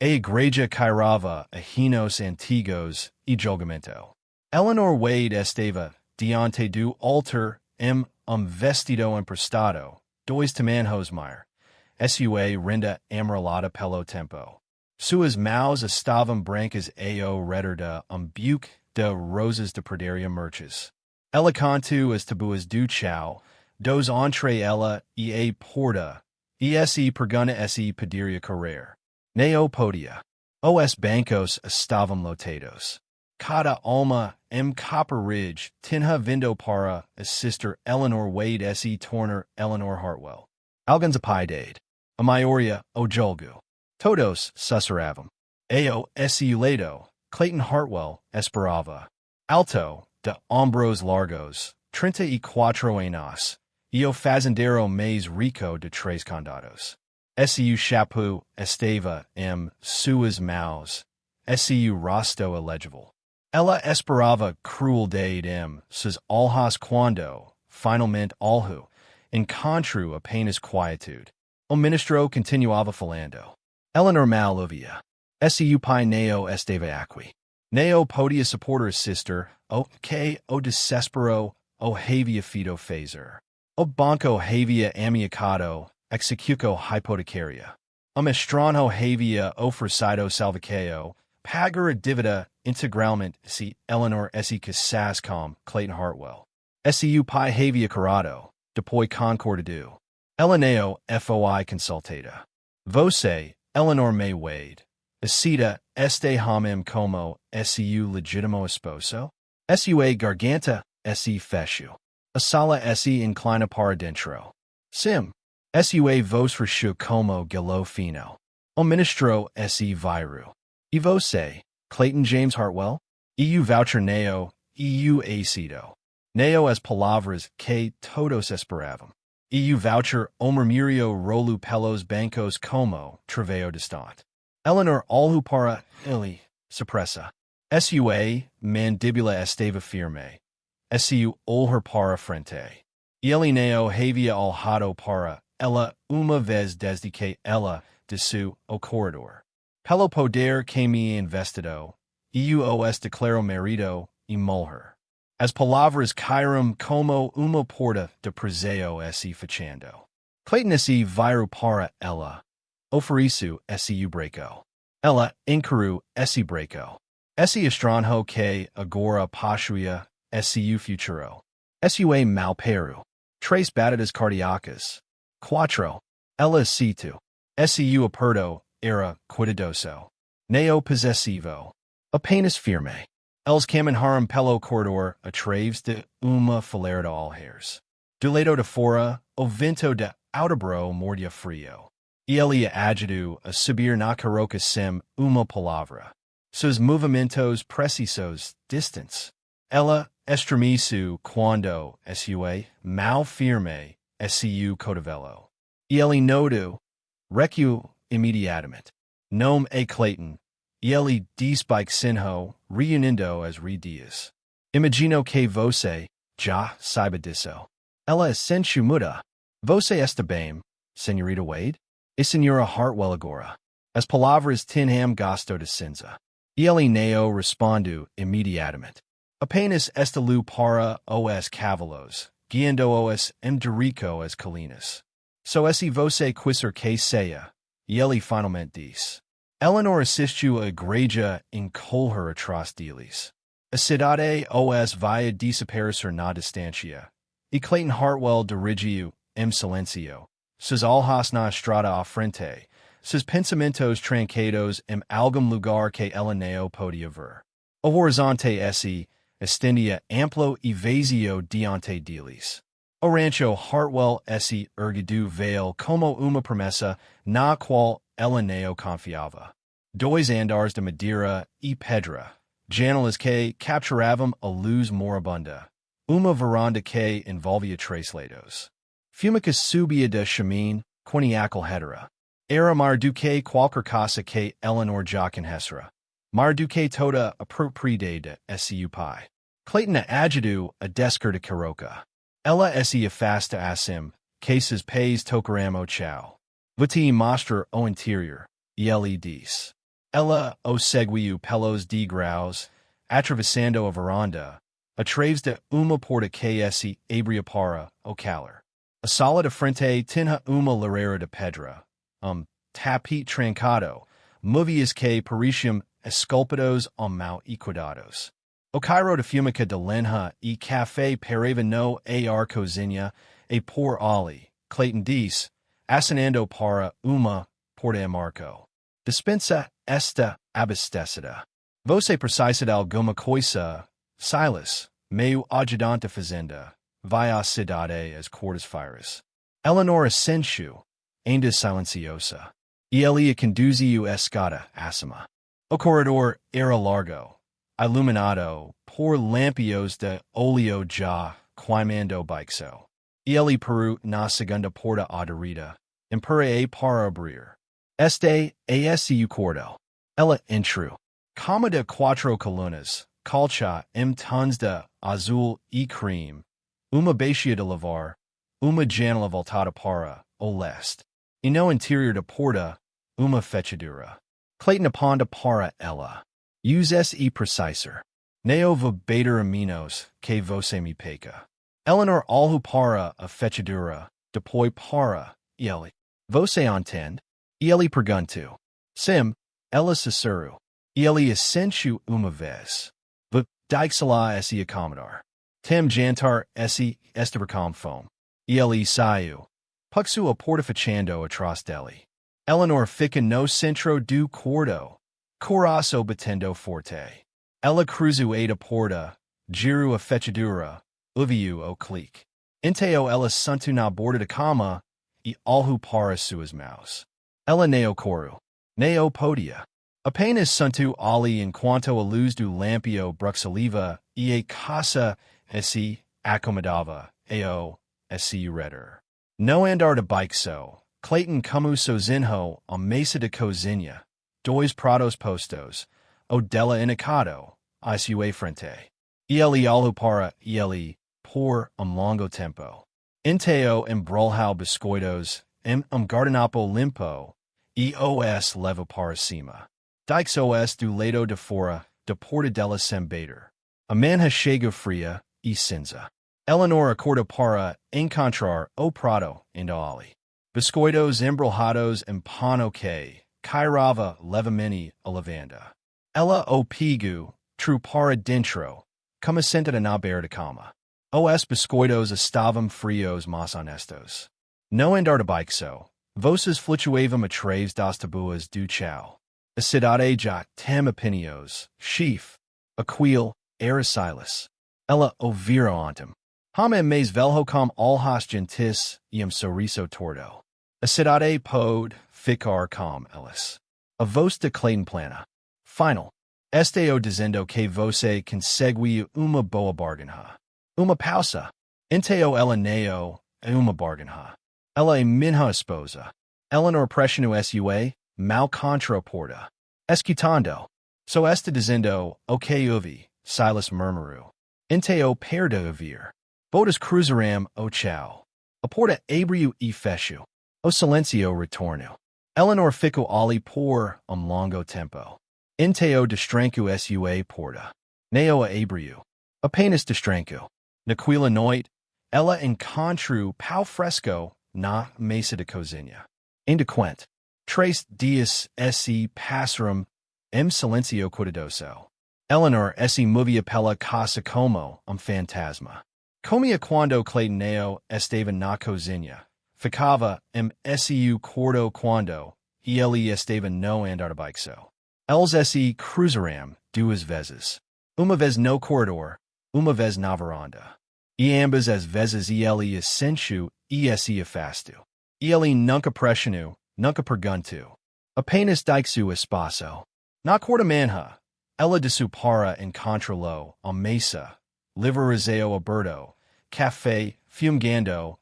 Igreja cairava ahinos antigos e julgamento. Eleanor Wade estava diante do altar vestido emprestado, dois tamanhos sua renda amarelada pelo tempo. Suas mãos estavam brancas ao redor de buque de rosas de praderia merches. Ela cantou as tabuas do chão, dos entre ela e a porta, e se pergunta se poderia correr. Neo podia. Os bancos estavam lotados. Cada alma copper ridge tinha vindo para assistir Eleanor Wade se tornar Eleanor Hartwell. Alguns a piedade. A maioria o julgo. Todos sussurravam. Ao esse lado, Clayton Hartwell esperava. Alto, de ombros largos, 34 anos, e o fazendeiro mais rico de tres condados. Su chapéu estava suas mãos, su rosto ilegible. Ela esperava crueldade suas olhos quando, finalmente olho, encontrou apenas quietude. O ministro continuava falando. Eleanor mal ouvia. Su pai neo estava aqui. Neo podia suportar sister, o que o desespero, o havia fido fazer. O banco havia amiacado, execuco hipotecaria. O estranho havia oferecido salvaqueo, pagar a dívida integralmente se Eleanor se casasse com Clayton Hartwell. Su pai havia curado, depois concordado. Eleneo foi consultada. Você, Eleanor May Wade, acida este homem como su legítimo esposo? Sua garganta se fecho. A sala se inclina para dentro. Sim. Sua voz freshu como gelo fino. O ministro se viru. E você, Clayton James Hartwell? Eu voucher neo, eu acido. Neo as palavras que todos esperavam. Eu voucher o murmurio rolu pelos bancos como traveio distante. Eleanor olhu para ele, suppressa. Sua mandíbula estava firme. Su olhar para frente. Ele neo havia olhado para ela uma vez desde que ela desceu o corredor. Pelo poder que me investido, eu os declaro marido e mulher. As palavras caíram como uma porta de preseo se fechando. Clayton se viru para ela. Ofereço se breco. Ela encarou se breco. Esse estranho que agora possuía su futuro. Sua malperu. Tres batidas cardíacas. Quatro. Ela situ. Su aperto era cuidadoso. Neo possessivo. Apenas firme. Els caminharam pelo corredor atrás de uma fileira de alheiros. Do lado de fora, o vento de outubro mordia frio. E ele agitou a subir na carroca sem uma palavra. Seus movimentos precisos distantes. Ela estremeceu quando sua mão firme su cotovelo. E ele notou, recuou imediatamente. Nome é Clayton. E ele despike sinho, reunindo as dias. Imagino que você já saiba disso. Ela é sensu muda. Você está bem, Senhorita Wade? E Senhora Hartwell agora. As palavras tinham gosto de cinza. E ele neo respondeu imediatamente. Apenas estalu para os cavalos, guiando-os Derico as colinas. So esse você quiser que seja. E ele finalmente disse. Eleanor assistiu a igreja em correr atrás deles. A cidade os via desaparecer na distância. E Clayton Hartwell dirigiu, silêncio, seus olhos na estrada à frente, seus pensamentos trancados algum lugar que ela não podia ver. O horizonte se estendia amplo e vazio diante deles. O rancho Hartwell se erguido veio como uma promessa na qual ela não confiava. Dois andares de madeira e pedra, janelas que capturavam a luz moribunda. Uma varanda que envolvia três lados. Fumica subia de chamin, quiniacal hedera. Era mar do que qualquer coisa que Eleanor já conhecera. Mar do que toda a propriedade de su pai. Clayton agitou a descer de carroca. Ela se afasta assim, que seus pés tocaram o chão. Vou-te mostrar o interior, e ele disse. Ella o seguiu pelos de graus, atravessando a varanda, através de uma porta que se abria para o calor. A sala de frente tinha uma lareira de pedra, tapete trancado, movias que pareciam esculpidos mal e cuidados. O cairo de fumica de lenha e café parava no ar cozinha, e por ali, Clayton disse, assinando para uma porta marco. Dispensa esta abastecida. Você precisa de alguma coisa, Silas, meio ajudante fazenda, vai à cidade as quartas-feiras. Eleanor assentiu, ainda silenciosa. E ele conduziu a escada acima. O corredor era largo, iluminado por lampiões de óleo já queimando baixo. E ele parou na segunda porta à direita, empurrou para abrir. Este é o cordo. Ela entrou. Cama de quatro colunas, colcha tons de azul e creme, uma baixia de lavar, uma janela voltada para o leste. E no interior da porta, uma fechadura. Clayton aponta para ela. Use e precisar. Neo verbater aminos que você me peca. Eleanor olhou para a fechadura, depois para ele. Você entende? E ele perguntou. Sim, ela sussurrou. E ele assentiu uma vez. Deixa-la se acomodar. Tem jantar esta com fome. E ele saiu. Puxou a porta fechando atrás dele. Eleanor fica no centro do cordo. Coração batendo forte. Ela cruzou a porta, girou a fechadura, ouviu o clique. Então ela sentou na borda da cama e olhou para suas mãos. Ela não correu. Não podia. Apenas sentou ali enquanto a luz do lampio bruxeliva e a casa se acomodava se redor. No andar de baixo, Clayton como sozinho a mesa de cozinha, dois pratos postos, o dela indicado, sua frente. E ele olhou para ele por longo tempo. Então embrulhou biscoitos guardanapo limpo e os levou para cima. Deixou-os do lado de fora da porta dela sem bater. A manhã chega fria e cinza. Eleanor acordou para encontrar o prato ainda ali. Biscoitos embrulhados em pano que cairava levemente a lavanda. Ela o pegou, true para dentro, como sentada na beira da cama. Os biscoitos estavam frios mas honestos. No andar de baixo, voces flutuavam através das tabuas do chão. A cidade já tem opiniões, chief, aquil, era Silas. Ela ouvira ontem. Hama mais velho com olhas gentis e sorriso torto. A cidade pode ficar com elas. A voz de Clayton plana. Final. Esteo dizendo que você conseguiu uma boa barganha. Uma pausa. Então ela neo uma barganha. Ela é minha esposa. Eleanor pressionou sua, mal contra a porta. Escutando. So está dizendo, ok ouvi, Silas murmurou. Então per de ouvir. Botas cruzaram o chão. A porta abriu e fechou. O silencio retornou. Eleanor ficou ali por longo tempo. Então destranco sua porta. Neo a abriu. Apenas destranco. Naquela noite, ela encontrou pau fresco na mesa de cozinha. Ainda quente. 3 dias se passaram silencio cuidadoso. Eleanor se movia pela casa como fantasma. Comia quando Clayton Neo estava na cozinha. Ficava seu quarto quando ele estava no andar de baixo. Eles se cruzaram duas vezes. Uma vez no corredor, uma vez na varanda. E ambas as vezes ele assentiu e se afastou. Ele nunca pressionou, nunca perguntou. Apenas deixou espaço. Na quarta manhã, ela desceu para encontrá-lo à mesa, livro aberto, café fumegando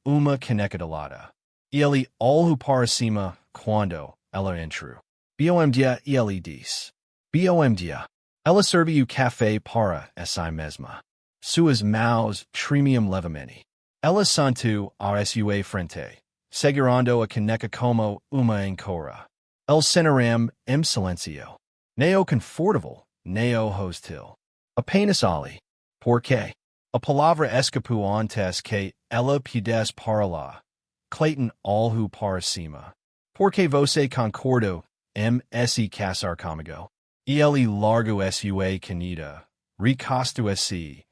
uma caneca de lata. Ele olhou para cima quando ela entrou. Bom dia, ele disse. Bom dia. Ela serviu café para si mesma. Suas mãos tremiam levemente. Ela sentou a sua frente, segurando a caneca como uma encora. El Cenaram M Silencio. Neo Confortable, Neo Hostil. Apenas Ali. Porque. A palavra escapu antes que ela pudes parla. Clayton alhu para cima. Porque você concordo, se casar comigo. Ele largo sua canida. Ricasto se.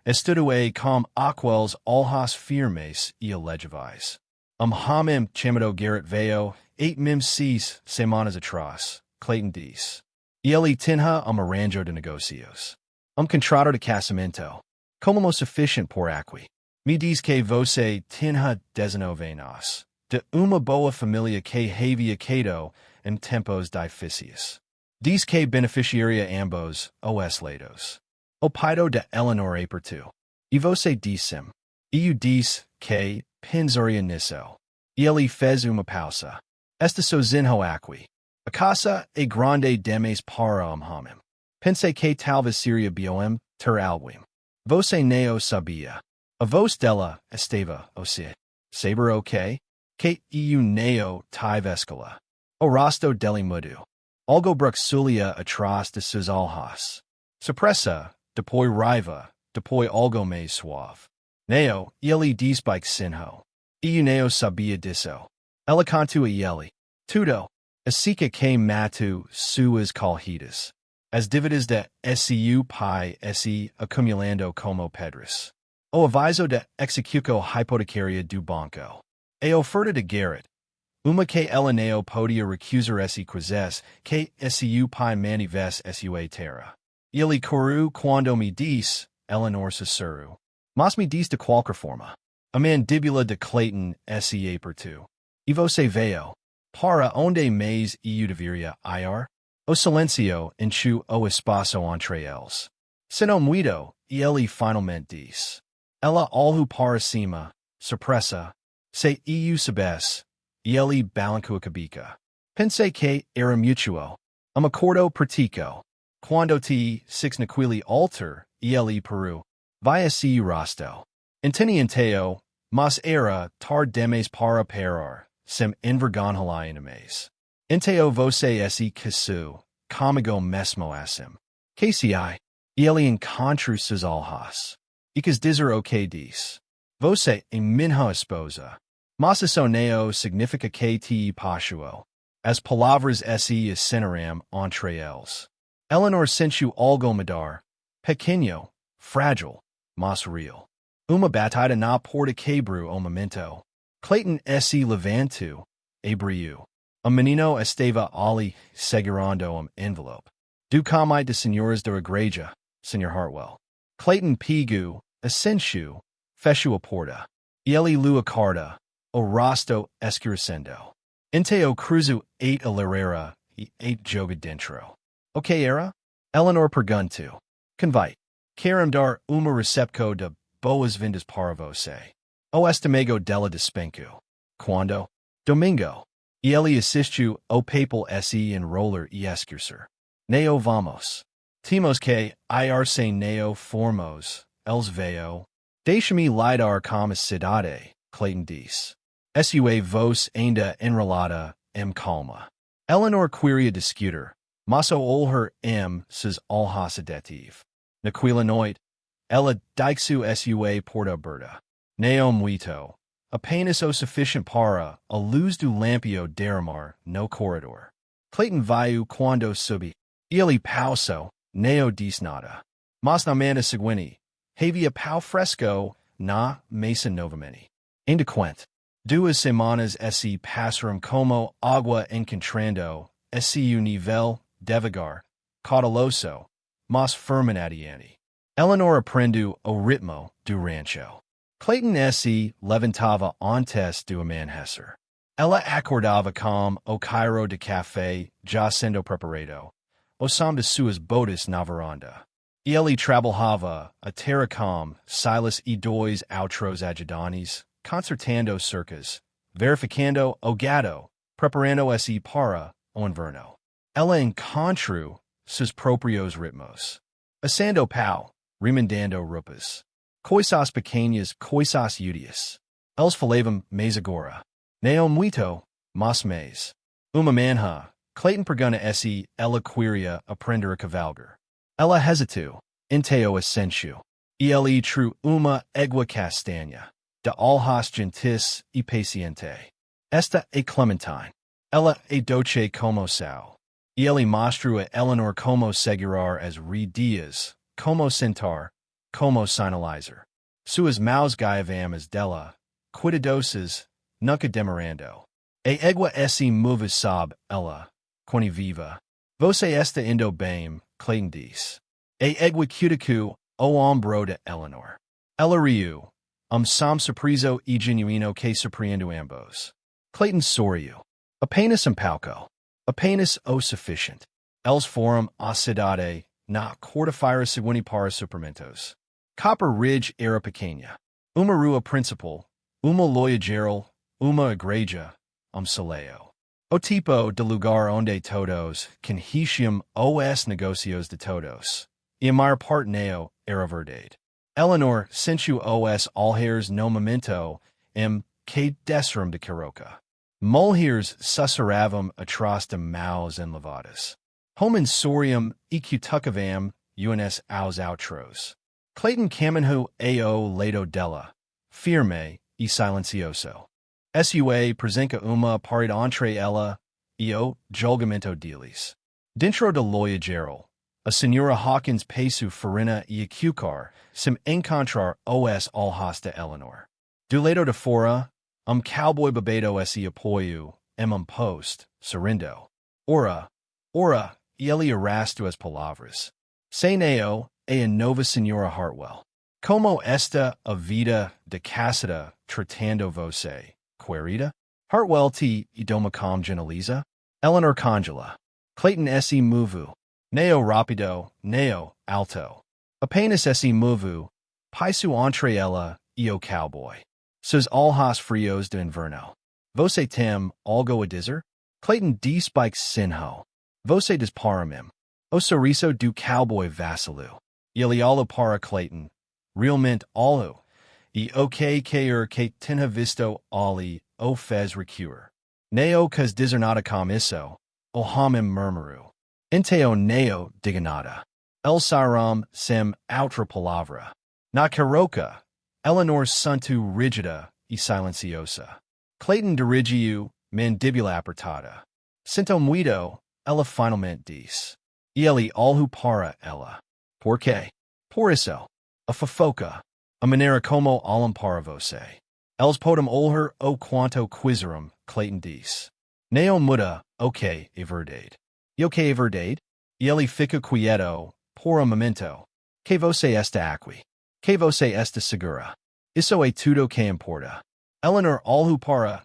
Estudoe com aqueles alhas firmes e elegíveis. Hamem chamado Garrett Veo, 6 semanas atrás, Clayton diz. Ele tinha arranjo de negocios. Contrato de casamento. Como sufficient por aqui. Me diz que você tinha 19 anos. De uma boa família que havia caído em tempos difíceis. Diz que beneficiaria ambos os lados. O paido de Eleanor apertu. E você disse-me. Eu diz que pensaria nisso. Ele fez uma pausa. Esta sozinho aqui. A casa é grande demais para homem. Pensei que talvez seria bom ter alguém. Você não sabia. A voz dela estava se. Saber ok? Que eu não tive escola. O rosto dele mudou. Algo bruxulia atrás de suas alhas. Surpresa, depois raiva, depois algo mais suave. Neo, ele diz bike sinho. Eu não sabia disso. Ela cantou a ele. Tudo. Asica que matu suas corridas. As dívidas de su pai se acumulando como pedras. O aviso de execução hipotecaria do banco. A oferta de Garrett. Uma que ela não podia recusar se quisesse que su pai manivesse sua terra. Ele correu quando me disse, Eleanor sussurrou. Mas me disse de qualquer forma. A mandíbula de Clayton se apertou. E você veio. Para onde mais eu deveria ir? O silencio encheu o espaço entre eles. Sino muito, e ele finalmente disse. Ela olhou para cima, surpresa. Se eu soubesse. E ele balancou a cabeça. Pensei que era mutuo. Acordo pratico. Quando te six naquele alter, ele peru. Vai se rosto. Entenianteo, mas era tar demais para parar, sem envergonhalai mais. Enteo você se casu, comigo mesmo assim. Que se ele encontrou suas alhas. Icas dizer o que diz. Você é minha esposa. Mas isso não significa que te pashuo. As palavras se acenaram entre eles. Eleanor sentiu algo mudar. Pequeno, frágil, mas real. Uma batida na porta quebrou o momento. Clayton se levantou, abriu. Menino estava ali, segurando envelope. Do comite de senhoras da Igreja, Sr. Hartwell. Clayton pegou, assentiu, fechou a porta. Ele leu a carta, o rosto escurecendo. Inteo cruzo 8 alarera e 8 joga dentro. O que era? Eleanor perguntou. Convite. Querem dar uma recepção de boas-vindas para você. O estimego dela despenco. Quando? Domingo. E ele assistiu o papel se enroller e esquecer. Neo vamos. Temos que ir sem neo formos. Els veo. Deixe-me lidar com a cidade, Clayton diz. Sua voz ainda enrolada, calma. Eleanor queria discutir, mas o olhar seus alhas detive. Naquela noite, ela dixu sua porta aberta. Neo muito. Apenas o suficiente para a luz do lampio derramar no corredor. Clayton viu quando subi. Ele pausou, não disse nada. Mas na manhã seguinte, havia pau fresco na mesa novamente. Indequente. 2 semanas se passaram como água encontrando seu nível devagar, cauteloso, mas firme adiante. Eleanor aprendeu o ritmo do rancho. Clayton se levantava antes do amanhecer. Ela acordava com o cairo de café já sendo preparado, o som de suas botas na varanda. Ele trabalhava a terra com Silas e 2 outros ajudantes, concertando cercas, verificando o gado, preparando se para o inverno. Ela encontrou seus próprios ritmos. Assando pau, remendando roupas. Coisas pequenas, coisas úteis. Eles falavam mais agora. Não muito, mas mais. Uma manhã, Clayton perguna esse ella quiria aprender a cavalgar. Ella hesitu, inteo ascensu. Ele tru uma egua castanha. De alhas gentis e paciente. Esta e clementine. Ella e doce como sao. Ele mostru a Eleanor como segurar as re dias, como sentar, como sinalizer. Suas maus gaiavam as della, cuidadosas, nunca demorando. E egua esse movis sob ella, quani viva. Você esta indo bem, Clayton diz. E egua cuticu o ombro de Eleanor. Ella riu. Som surpriso e genuino que surpreendo ambos. Clayton sorriu. Apenas palco. Apenas o sufficient. Els forum a cidade, na quarta-feira seguinte para supermentos. Copper Ridge era pequena. Uma rua principal, uma loja geral, uma igreja, saleo. O tipo de lugar onde todos conheciam os negocios de todos. E a maior parte neo era verdade. Eleanor sentiu os alheiros no momento que desceram de Caroca. Mulheres sussurravam atrás de maus enlavadas. Homens sorriam e cutucavam uns aos outros. Clayton caminhou ao lado dela, firme e silencioso. Sua presença uma parede entre ela e o julgamento deles. Dentro da loja geral, a senhora Hawkins peço farina e açúcar sem encontrar os alhas de Eleanor. Do lado de fora, cowboy bebedo esse apoio, post, sorrindo. Ora, e ele arrasto as palavras. Seneo, e a nova senhora Hartwell. Como esta a vida de casada tratando você, querida? Hartwell te idoma com genaliza? Eleanor congela. Clayton esse movu. Neo rapido, neo alto. Apenas esse movu. Paisu entre ela e o cowboy. Sus alhas frios de inverno. Você tem algo a dizer? Clayton despikes sinho. Você disparamim. O sorriso do cowboy vacilu. Ele olha para Clayton. Realmente olho. E o que tinha visto ali o fez recuar. Neo cas dizer nada com isso. O homem murmuru. Inteo neo diga nada. El saram sem outra palavra. Na caroca. Eleanor santu rigida e silenciosa. Clayton dirigiu mandíbula apertada. Sinto muito, ela finalmente diz. E ele olhou para ela. Por quê? Por isso. A fofoca. A maneira como olham para você. Eles podem olhar o quanto quiseram, Clayton diz. Neo muda, o que é verdade. E o que é verdade? E ele fica quieto, por momento. Que você está aqui. Que você está segura. Isso é tudo que importa. Eleanor olhou para,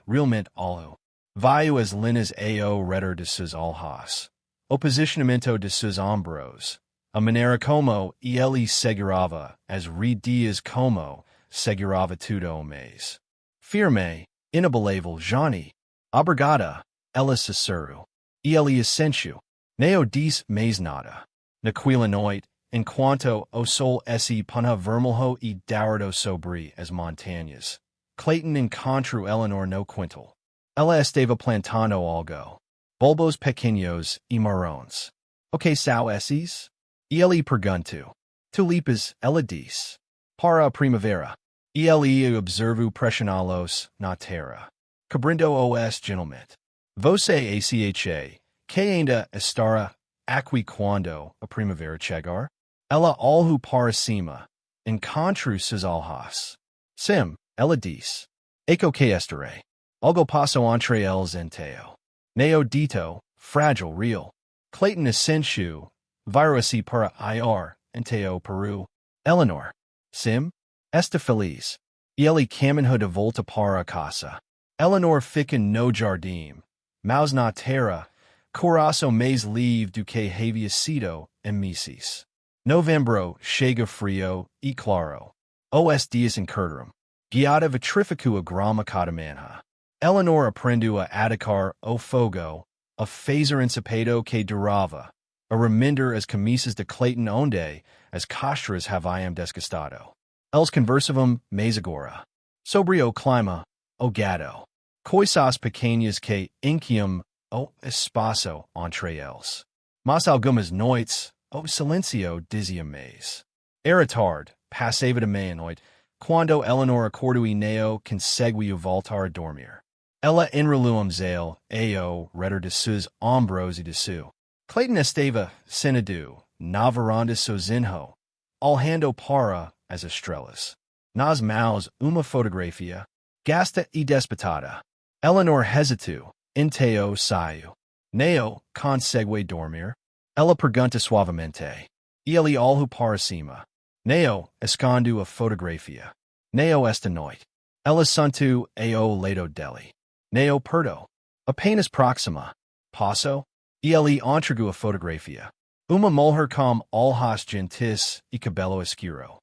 realmente olhou. Viu as linhas ao redor de seus olhos. O posicionamento de seus ombros. A maneira como ele segurava as dias como segurava tudo o mês. Firme, inabalável Johnny. Obrigada, ela sussurrou. E ele assentiu. Neo diz mais nada. Naquela noite, enquanto o sol se punha vermelho e dourado sobre as montanhas, Clayton encontrou Eleanor no quintal. Ela estava plantando algo. Bulbos pequeños e marrons. O que são esses? E ele perguntou. Tulipas, ela diz. Para a primavera. E ele observou pressioná-los na terra. Cobrindo os gentilmente. Você acha que ainda estará aqui quando a primavera chegar? Ela olhou para cima. Encontrou seus olhos. Sim, ela diz. Eco que estarei. Algo passo entre eles enteo. Neo dito, fragile real. Clayton assentiu. Viro-se para ir, enteo Peru. Eleanor. Sim? Esta feliz. E ele caminhou de volta para a casa. Eleanor fica no jardim. Mas na terra. Coração mais livre do que havia sido em meses. Novembro chega frio e claro. Os dias encurtam. Guiada vitrifico a grama cada manhã. Eleanor aprendeu a atacar o fogo, a fazer ensapado que durava, a reminder as camisas de Clayton onde as costras haviam desgastado. Eles conversavam mais agora. Sobre o clima, o gado. Coisas pequenas que inquiam o espaço entre eles. Mas algumas noites, o silencio dizia mais. Era tarde, passava de meia-noite, quando Eleanor acordou e não conseguiu voltar a dormir. Ela enrolou zale, ao redor de seus ombros e de seu. Clayton estava sentado na varanda sozinho, olhando para as estrelas. Nas mãos uma fotografia, gasta e despetada. Eleanor hesitou, então saiu. Não consegue dormir. Ela pergunta suavemente. E ele olhou para cima. Não escondo a fotografia. Não esta noite. Ela sentou ao lado dele. Não perdo. Apenas próxima. Passo. E ele entregou a fotografia. Uma mulher com olhos gentis e cabelo escuro.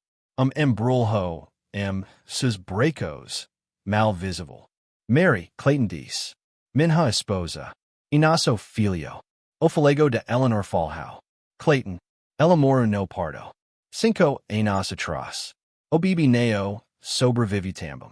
Embrulho, seus braços, mal visível. Mary, Clayton disse. Minha esposa. E nosso filho. O filho de Eleanor Falhau. Clayton. Ela mora no pardo. 5 anos atrás. O bebê não sobrevive também.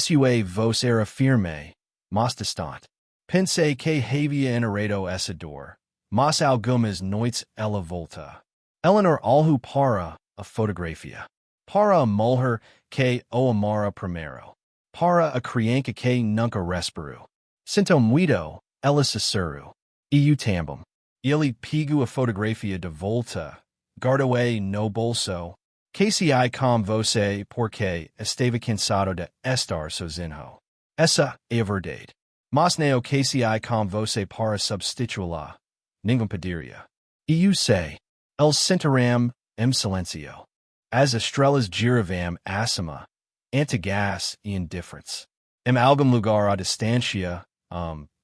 Sua voz era firme, mas distante. Pensei que havia enarrado essa dor, mas algumas noites ela volta. Eleanor olhou para a fotografia. Para a mulher que o amara primeiro. Para a criança que nunca respirou. Sinto muito, ela sussurrou. E eu também. Ele pegou a fotografia de volta. Guardou-a no bolso. KCI com você porque estava cansado de estar sozinho. Essa é a verdade. Mas não KCI com você para substituí-la. Ninguém pediria. E eu sei. Eles sentarão em silêncio. As estrelas giravam acima, antigás e indiferentes. Em algum lugar à distância,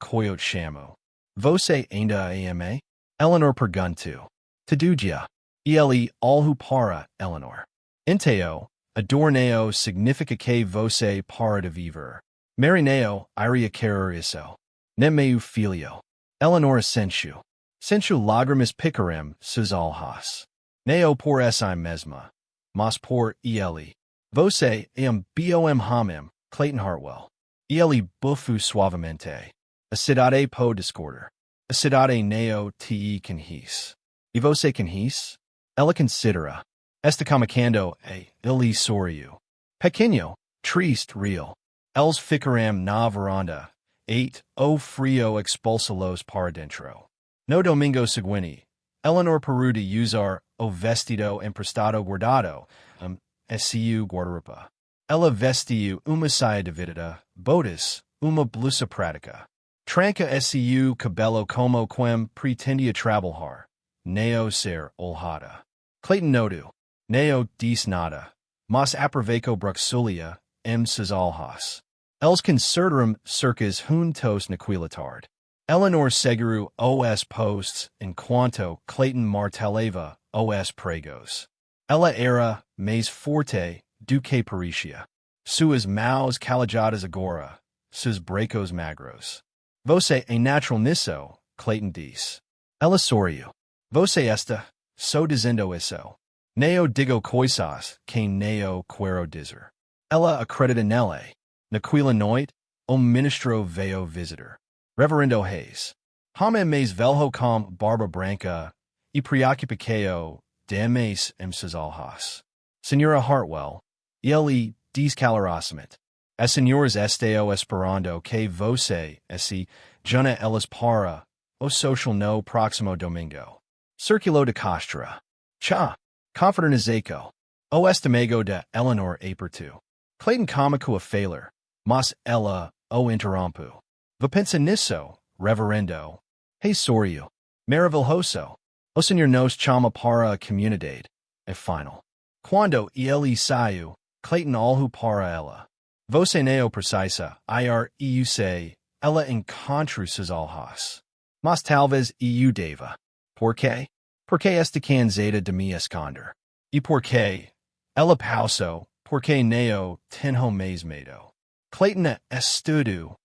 coyote chamo. Você ainda a ama? Eleanor perguntou. Todo dia. E ele olhou para Eleanor. Então, adorneo significa que você para de viver. Mary não iria querer isso. Nem meu filho. Eleanor sentiu. Sentiu lágrimas picarem seus olhos. Não por essa mesma, mas por ele. Você é bom homem, Clayton Hartwell. E ele bufou suavemente. A cidade pode discordar. A cidade não te conhece. E você conhece? Ela considera. Está comunicando a ele sorriu. Pequeno, triste, real. Eles ficarão na varanda. 8 o frio expulsa-los para dentro. No domingo seguinte, Eleanor parou de usar o vestido emprestado guardado, seu guarda-roupa. Ela vestiu uma saia dividida, botas, uma blusa prática. Tranca seu cabelo como quem pretendia trabalhar. Não ser olhada. Clayton notou. Não disse nada, mas aproveitou Bruxulia, seus olhos. Eles concertaram cercas juntos naquela tarde. Eleanor segurou os postes enquanto Clayton martelava os pregos. Ela era mais forte do que parecia. Suas mãos calajadas agora, seus braços magros. Você é natural nisso, Clayton disse. Ela sorriu. Você está só dizendo isso. Não digo coisas que não quero dizer. Ela acredita nele. Naquela noite, o ministro veio visitar. Reverendo Reis. Homem mais velho com barba branca e preocupado demais em seus olhos. Senhora Hartwell, ele diz calorosamente. As senhoras estão esperando que você se junte elas para o social no próximo domingo. Circulo de Costra. Cha. Confraternizaco. O estimego de Eleanor apertu. Clayton comico a failure. Mas ela o interrompu. Va pensa nisso, reverendo. Hey sorriu. Maravilhoso. O senhor nos chama para a comunidade. E final. Quando ele saiu, Clayton olhou para ela. Você não precisa ir e eu sei, ela encontrou seus olhos. Mas talvez eu deva. Por quê? Porque esta cansada de me esconder. E por quê? Ela pausou, porque não tenho mais medo. Clayton estudo.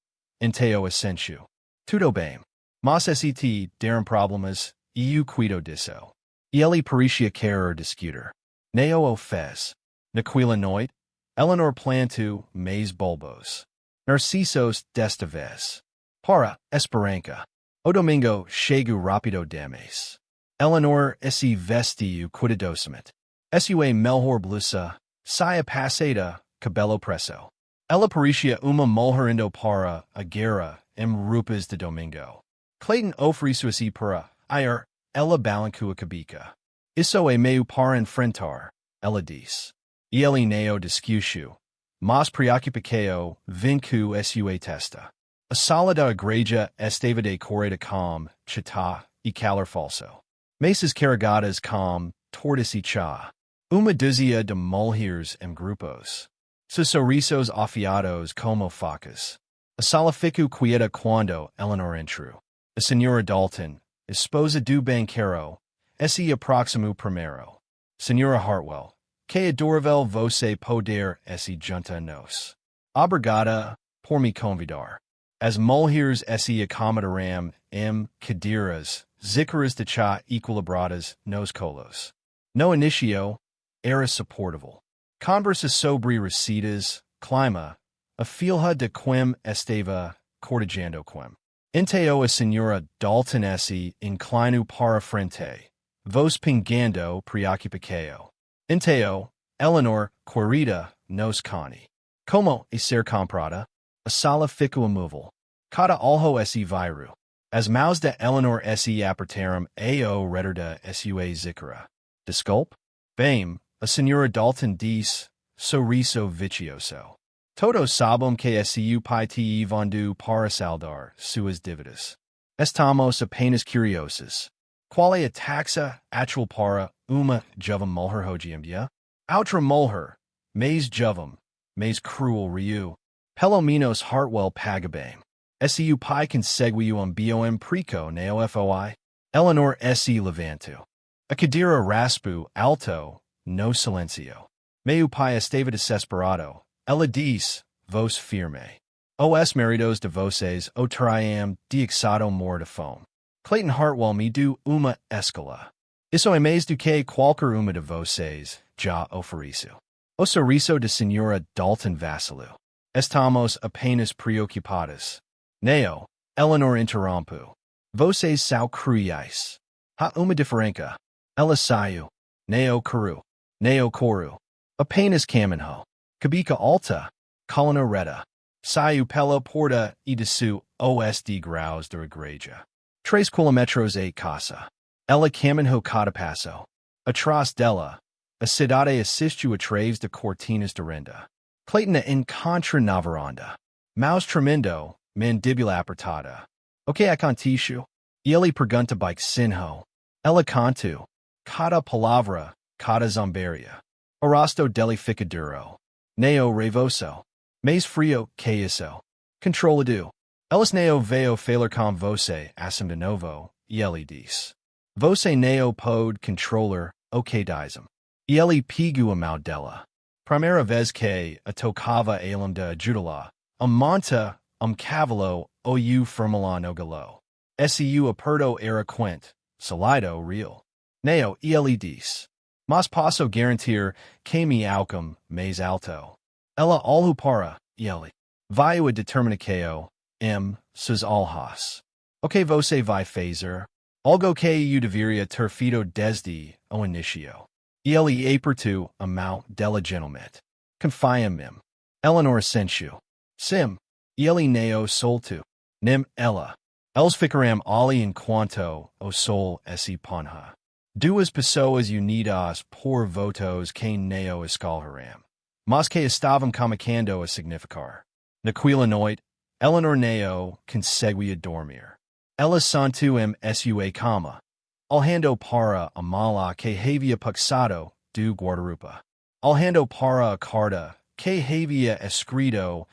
Inteo assentiu. Tudo bem. Mas se te deram problemas, eu cuido disso. E ele parecia querer discutir. Não o fez. Naquela noite, Eleanor plantou mais bulbos. Narcissos desta vez. Para esperança. O domingo chego rápido dames. Eleanor esse vestiu cuidadosamente. Sua melhor blusa, saia passada, cabelo preso. Ela parecia uma mulher indo para a guerra rupas de domingo. Clayton ofereceu-se para ir, ela balançou a cabeça. Isso é meio para enfrentar, ela disse. E ele não discutiu. Mas preocupado, vinku sua testa. A sala da igreja estava decorada com chita e calor falso. Mesas carregadas com tortas e chá. Uma dúzia de mulheres grupos. Seus sorrisos afiados como facas. A sala ficou quieta quando Eleanor entrou. A senhora Dalton, esposa do banqueiro, se aproximou primeiro. Senhora Hartwell, que adorável você poder se junta a nós. Obrigada por me convidar. As mulheres se acomodaram cadeiras, zícaras de chá equilibradas nos colos. No inicio, era suportável. Conversas sobre recetas, clima, a filha de quem estava cortejando quem. Inteo a senhora Dalton se inclinou para frente, voz pingando preocupado. Inteo, Eleanor, querida, nos cani. Como e ser comprada, a sala ficou imóvel. Cada alho se viru. As mãos de Eleanor se apertaram ao redor da sua zícara. Desculpe? Bem, a senhora Dalton disse, sorriso vicioso. Todos sabem que su pai te vendu para saldar suas dívidas. Estamos apenas curiosos. Qual é a taxa atual para uma jovem mulher hoje em dia? Outra mulher, mais jovem, mais cruel riu. Pelo menos Hartwell paga bem. Su pai conseguiu bom preco na foi. Eleanor se levantou. A cadeira raspou alto, no silencio. Meu pai estava desesperado. Ela disse, voz firme. Os maridos de vocês o traiam de mor de fome. Clayton Hartwell me deu uma escola. Isso é mais do que qualquer uma de vocês já ofereceu. O sorriso de senhora Dalton vacilou. Estamos apenas preocupados. Neo, Eleanor interrompeu. Vocês são cruéis. Há uma diferença. Ela saiu. Neo coru. Neo coru. Apenas caminhou. Cabeça alta. Coluna reta. Saiu pela porta e desceu Oeste graus da igreja. 3 quilômetros e casa. Ela caminhou cada passo. Atrás dela, a cidade assistiu através de cortinas de renda. Clayton encontra na varanda. Mouse tremendo, mandíbula apertada. O que aconteceu? Ele pergunta baixinho. Ela contou. Cada palavra, cada zombaria. Arrasto dele fica duro. Neo revoso. Mais frio que isso. Controlado. Elas neo veo falar com você assim de novo, e ele diz. Você neo pode controlar o que dizem. E ele pegou a mão dela. Primeira vez que a tocava ele de ajudá-la. Monta, cavalo, ou firmala no galo. Su aperto era quente, salido real. Neo e ele diz. Mas posso garantir que me alcum mais alto. Ela alhu para, e ele. Vai a determinação, sus alhas. O que você vai fazer? Algo que eu deveria ter feito desde o inicio. E ele apertou a mão dela gentilmente. Confia em mim. Eleanor sentiu. Sim. E ele neo solto. Nim ela. Eles ficaram ali enquanto o sol se ponha. Duas pessoas unidas por votos que neo escolheram. Mas que estavam comunicando a significar. Naquela noite, Eleanor neo conseguia dormir. Ela sentiu sua cama. Alhando para a mala que havia passado do guarda-roupa. Alhando para a carta que havia escrito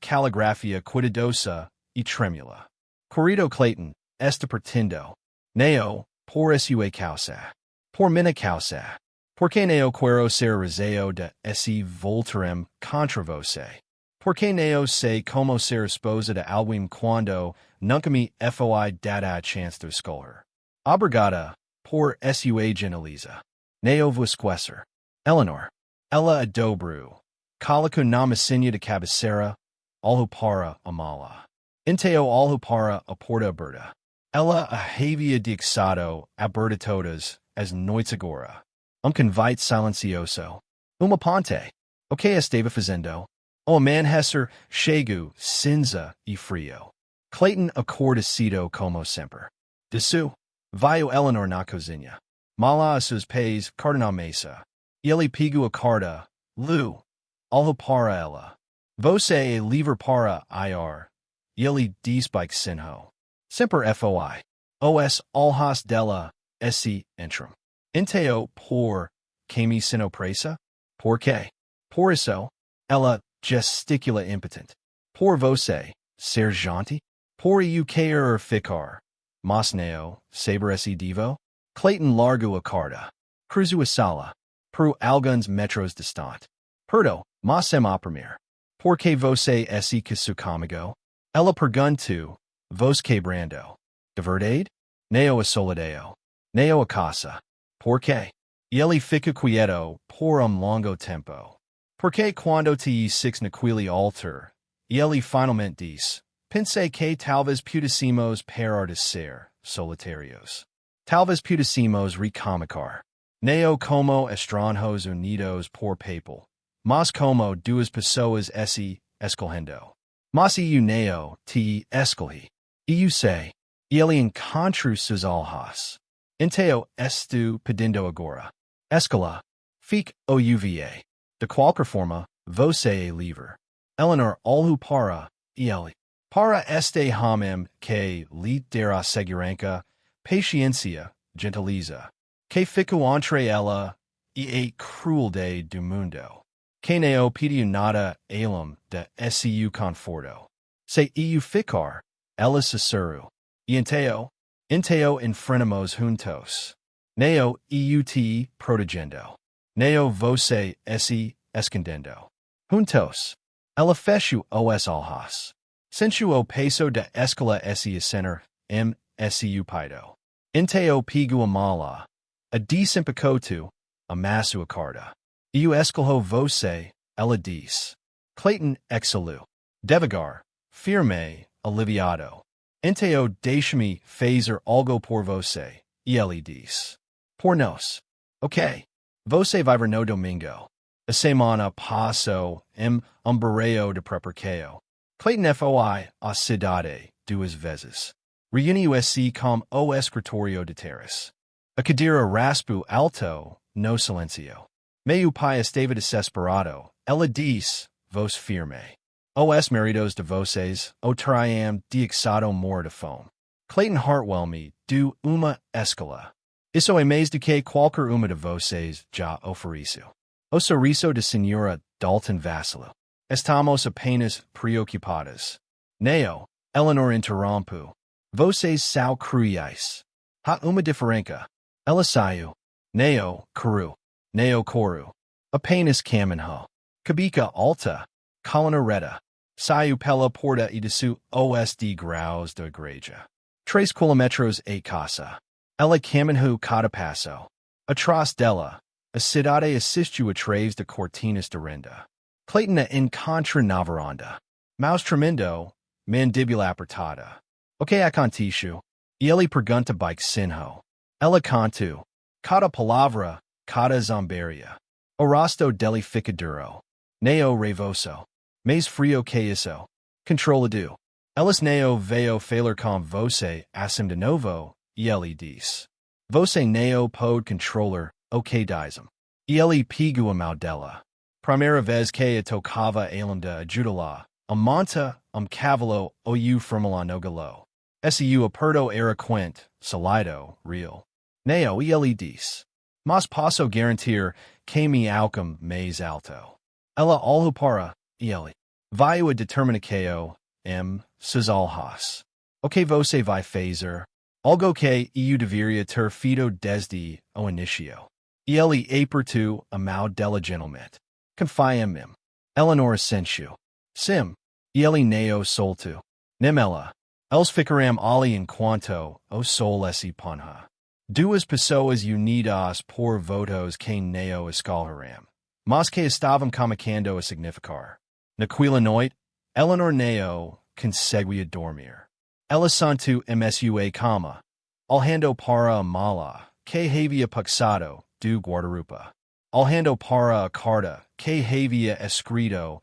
caligrafia cuidadosa e tremula. Querido Clayton, está partindo. Neo, por sua causa. Por minha causa. Porque neo quero ser razão de se voltarem contra você. Porque neo sei como ser esposa de alguém quando nunca me foi dada a chance de escolher. Obrigada por sua gentileza. Neo vos conhecer. Eleanor. Ela a dobro. Coloco na massinha de cabeceira. Alho para amala. Inteo alhupara aporta aberta. Ella ahavia dixado aberta todas as noitagora. Convite silencioso. Ponte. Ok estava fazendo. O manhesser chego cinza e frio. Clayton acordecido como sempre. Desu. Vio Eleanor na cozinha. Mala a seus pés cardenal mesa. Ele pigu a carta. Lu. Alhupara ela. Você e livre para ir. Ele dispike sinho. Semper foi. Os alhas della esse entrum. Inteo por cami sino presa? Por que? Por isso, ela gesticula impotent. Por você, ser gentil? Por eu querer ficar. Mas neo, saber esse divo? Clayton largo a carta. Cruzu a sala. Peru alguns metros distante. Perdo, mas sem oprimir. Por que você esse que su comigo? Ela pergunto, vos quebrando. De verdade? Neo a solideo. Neo a casa. Por que? Ele fica quieto por longo tempo. Porque quando te six naquele alter, ele finalmente diz, pense que talvez pudéssemos parar de ser solitarios. Talvez pudéssemos recomicar. Neo como estranhos unidos por papel. Mas como duas pessoas esse escolhendo. Mas eu neo te escolhi. Eu sei. Ele encontro sus alhas. Inteo estu pedindo agora. Escola. Fic ouva. De qualquer forma, você é livre. Eleanor alhupara, ele. Para este homem que lhe dará segurança, paciência, gentileza. Que fico entre ela e a crueldade do mundo. Que neo pediu nada além de seu conforto. Se eu ficar, ela sussurro. E inteo enfrentamos juntos. Neo eu te protegendo. Neo você esse escondendo. Juntos. Ela fecho os alhas. Sensu o peso de escola esse center, su paido. Inteo pigu amala. A desimpacotu, amasu a carta. Eu escolho você, ela diz. Clayton exalu. Devagar, firme, aliviado. Inteo deixe-me fazer algo por você, ele diz. Por nós. Ok. Você vai ver no domingo. A semana passou barreio de preparação. Clayton foi a cidade duas vezes. Reuniu-se com o escritório de terras. A cadeira raspo alto, no silencio. Meu pai estava desesperado. Ela diz, voz firme. Os maridos de vocês, o traem dixado mor de fome. Clayton Hartwell me, do uma escola. Isso é mais do que qualquer uma de vocês já ofereceu. O sorriso de Senhora Dalton vacilo. Estamos apenas preocupadas. Neo, Eleanor interrompu. Vocês são cruéis. Há uma diferença. Ela saiu. Neo, cru. Neo coru. Apenas caminho. Cabica alta. Colina reta. Saiu pela porta e desceu Oeste graus da Igreja. 3 quilômetros a casa. Ela caminhou cada passo. Atrás dela, a cidade assistiu atrás de cortinas de renda. Clayton a encontra na varanda. Mouse tremendo, mandíbula apertada. O que aconteceu? Ele pergunta baixinho. Ela contou. Cada palavra, cada zombaria. O rosto dele fica duro. Neo revoso. Mais frio que isso. Controlado. Elas neo veio falar com você assim de novo, e ele diz. Você neo pode controlar, o que dizem. E ele pegou a mão dela. Primeira vez que a tocava além de ajudá-la, monta, cavalo ou firmala no galo. Esse aperto era quente, salido, real. Neo e ele diz. Mas posso garantir que me alcum mais alto. Ela alhupara, e ele. Vai a determinação, sus alhas. O que você vai fazer? Algo que eu deveria ter feito desde o início. E ele apertou a mão dela gentilmente. Confia em mim. Eleanor sentiu. Sim. E ele neo solto. Nem ela. Eles ficarão ali enquanto o sol se ponha. Duas pessoas unidas por votos que neo escolherão. Mas que estavam comunicando a significar. Naquela noite, Eleanor neo conseguia dormir. Ela santo msua cama. Alhando para mala, que havia passado, do guardarupa. Alhando para a carta, que havia escrito,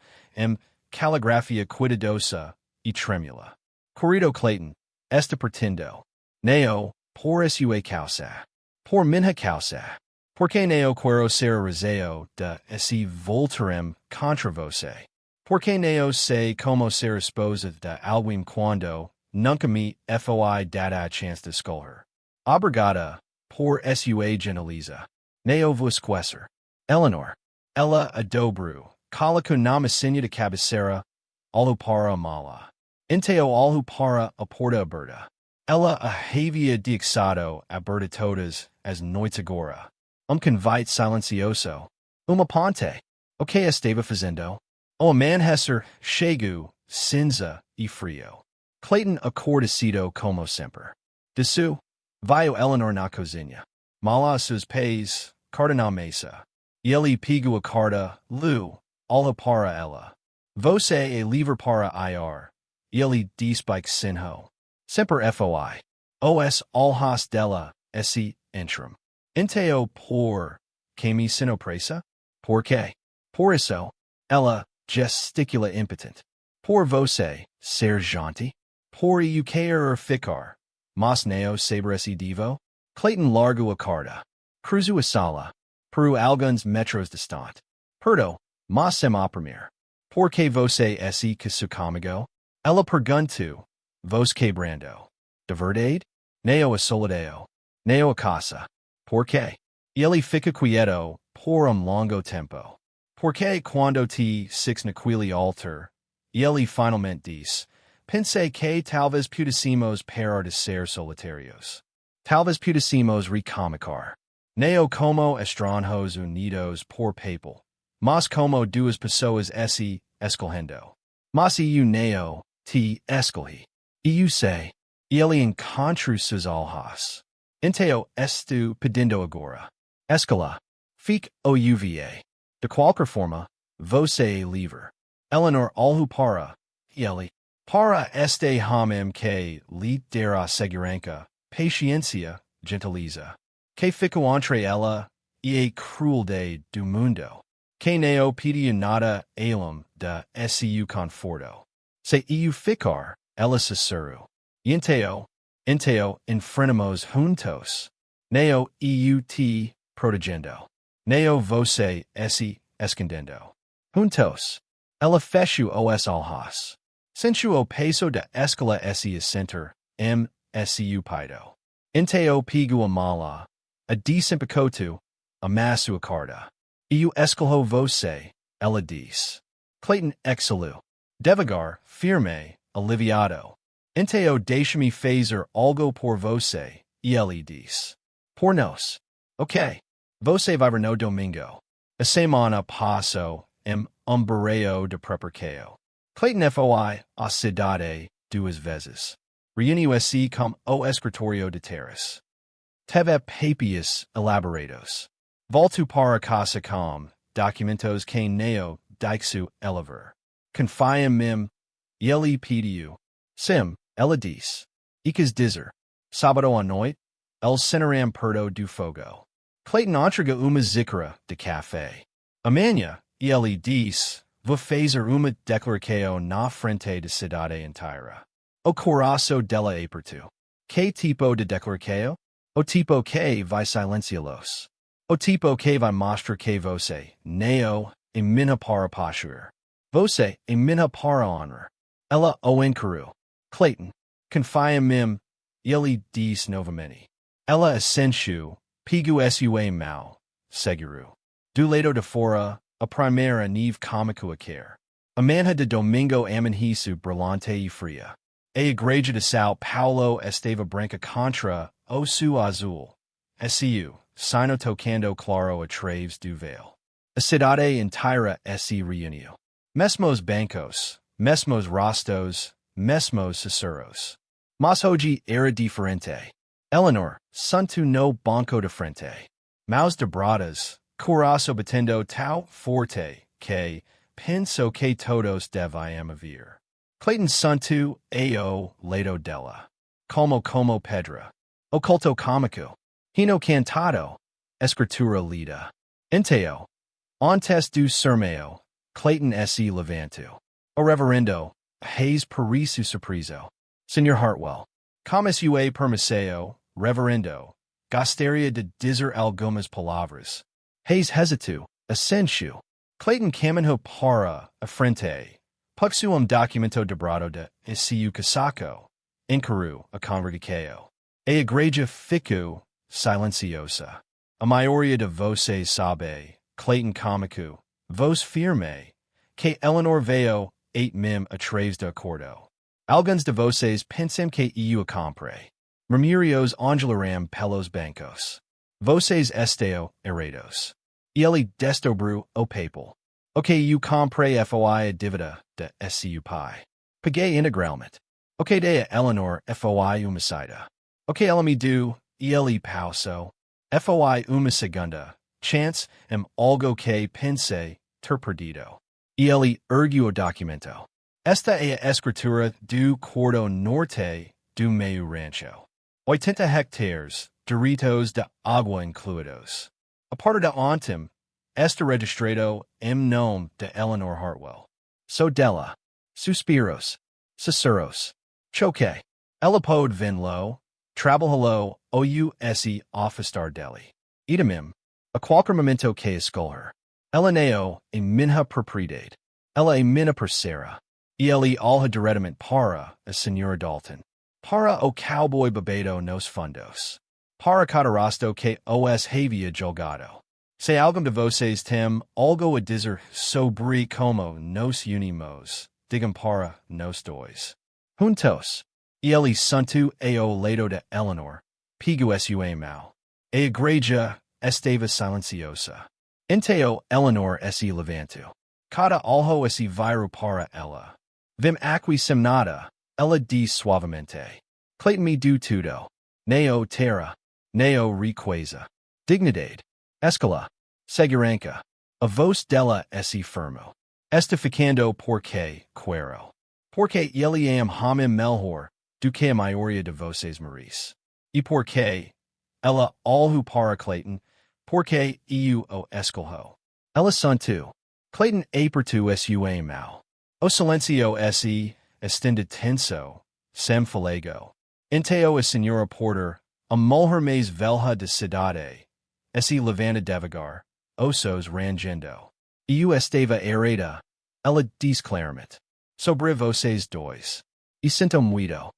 caligrafia cuidadosa e tremula. Corrido Clayton, esta pretendo. Neo, por sua causa. Por minha causa. Porque neo quero ser razão de esse voltarem contra você. Porque neo sei como ser esposa de alguém quando nunca me foi dada a chance de escolher. Obrigada, por sua gentileza. Neo vos queser. Eleanor. Ela a dobro. Calico namasinha de cabeceira. Alhu para mala. Inteo alhu para a porta aberta. Ela a havia dixado aberta todas as noites agora. Convite silencioso. Uma ponte. Ok estava fazendo. O amanhecer chego, cinza e frio. Clayton acordecido como sempre. Desu. Vio Eleanor na cozinha. Mala seus pés, carta na mesa. Ele pegou a carta, Lu, olha para ela. Você é livre para ir. Ele despike sinho. Sempre foi. Os alhas dela, esse interim. Inteo por, que me sinopressa? Por que? Por isso, ela gesticula impotent. Por você, ser gentil? Por eu querer ficar. Mas neo saber esse divo? Clayton largo a carta. Cruzo a sala. Peru alguns metros distante. Perdo, mas sem oprimir. Por que você esse que su comigo? Ela perguntou. Vos que brando. De verdade? Neo a solideo. Neo a casa. Por que? Ele fica quieto por longo tempo. Porque quando te six naquele alter, ele finalmente diz, pensei que talvez pudéssemos parar de ser solitários. Talvez pudéssemos recomicar. Neo como estranhos unidos por papel. Mas como duas pessoas esse escolhendo. Mas eu neo te escolhi. Eu sei. Ele encontrou suas alhas. Inteo estu pedindo agora. Escala. Fique o uva. De qualquer forma, você é livre. Eleanor alhu para. Ele. Para este homem que lhe dará segurança, paciência, gentileza. Que ficou entre ela e a crueldade do mundo. Que neo pedia nada além de seu conforto. Se eu ficar, ela susurrou. Inteo enfrentamos juntos. Neo eu te protegendo. Neo você esse escondendo. Juntos. Ela fechou os alhas. Sentiu o peso de escala esse center, seu paido. Inteo pegou a mala. A desempecotu, amasso a carta. Eu escolho você, ela diz. Clayton exhalou. Devagar, firme, aliviado. Inteo deixe-me fazer algo por você, e ele diz. Por nós. Ok. Você vai ver no domingo. A semana passou, barreio de preparação. Clayton foi a cidade duas vezes. Reuniu-se com o escritório de terras. Teve papias elaborados. Voltou para casa com documentos que neo dixu elever. Confia em mim, ele pediu. Sim, ela diz. Icas dizer. Sábado à noite, el cenaram perto do fogo. Clayton entrega uma xícara de café. Amanhã, ele diz, vou fazer uma declaração na frente da cidade inteira. O coração dela apertou. Que tipo de declaração? O tipo que vai silenciá-los. O tipo que vai mostrar que você, neo, é minha para possuir. Você é minha para honrar. Ela o encarou. Clayton, confia em mim, ele diz novamente. Ela assentiu, pegou sua mão, seguro. Do lado de fora, a primeira neve cômico a quer. A manhã de domingo amanheceu brilhante e fria. A igreja de São Paulo estava branca contra o céu azul. Seu, sino tocando claro a través do véu. A cidade inteira se reuniu. Mesmos bancos, mesmos rostos, mesmos susurros. Mas hoje era diferente. Eleanor, santo no banco de frente. Maus de bradas, coração batendo tão forte que penso que todos devem vir. Clayton Suntu, Ao, Lato Della. Como Pedra. Oculto Comico. Hino Cantado. Escritura Lida. Inteo. Ontes do Sermeo. Clayton Se Levanto. O Reverendo. Hayes Parisu Surprizo. Senor Hartwell. Comis Ua Permiseo. Reverendo. Gasteria de Dizer Algumas Palavras. Hayes Hesitu. Ascensu. Clayton Caminho Para. Afrente. Puxuum Documento Debrado de Isiu Casaco. Incaru. A Congregaceo. A Igreja Ficu. Silenciosa. A Maioria de Voces Sabe. Clayton Comicu. Vos Firme. Que Eleanor Veo. 8 Mim Atraves de Acordo. Alguns de Voces Pensem que eu a compre. Remurios Angelaram Pelos Bancos. Voces Esteo Heredos. Ele Destobru o Papal. Ok eu compre foi a dívida de SCU Pi. Paguei integralmente. Ok de Eleanor foi uma saída. Ok ela me do, ele pauso. Foi uma segunda. Chance algo que pense ter perdido. Ele ergue o documento. Esta é a escritura do Cordo Norte do meu rancho. 80 hectares, Doritos de agua incluidos. A parte de ontem, este registrado nome de Eleanor Hartwell. So della. Suspiros. Susurros. Choque. Ela pode venlo. Trabalhalo ouse officer deli. Idamim. A qualquer momento que escolher. Ela neo e minha propriedade. Ela e minha parceira. Ele alha diretamente para a senhora Dalton. Para o cowboy bebedo nos fundos. Para cadarasto que os havia jogado. Se algum de vocês tem algo a dizer sobre como nos unimos, digam para nos dois. Juntos. Ele santo ao lado de Eleanor. Pigu sua mal. A igreja estava silenciosa. Inteo Eleanor se levanto. Cada alho se viru para ela. Vim aqui semnada. Ela diz suavemente. Clayton me do tudo. Neo terra. Neo riqueza. Dignidade. Escala. Segurança. A voz dela se firmo. Estificando porque quero. Porque ele am homem melhor do que a maioria de vocês maris. E porque ela alhu para Clayton. Porque eu o escolho. Ela santo. Clayton apertu sua mal. O silencio se estende tenso. Sem falego. Inteo a senhora Porter. A mulher mais velha de cidade. Se levanta devagar. Osos rangendo. Eu estava errada. Ela diz claramente. Sobre vocês dois. E sinto muito.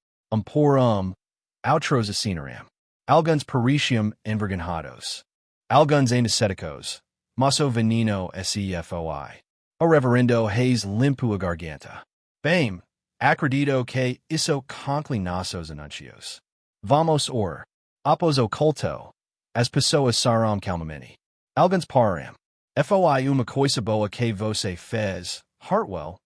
Por outros asinaram. Alguns pareciam envergonhados. Alguns anestéticos. Maso veneno sefoi. O reverendo Hayes limpo a garganta. Bem, acredito que isso conclui nossos anuncios. Vamos or. Apos oculto. As pessoas saram calmamente. Alguns param. Foi uma coisa boa que você fez, Hartwell.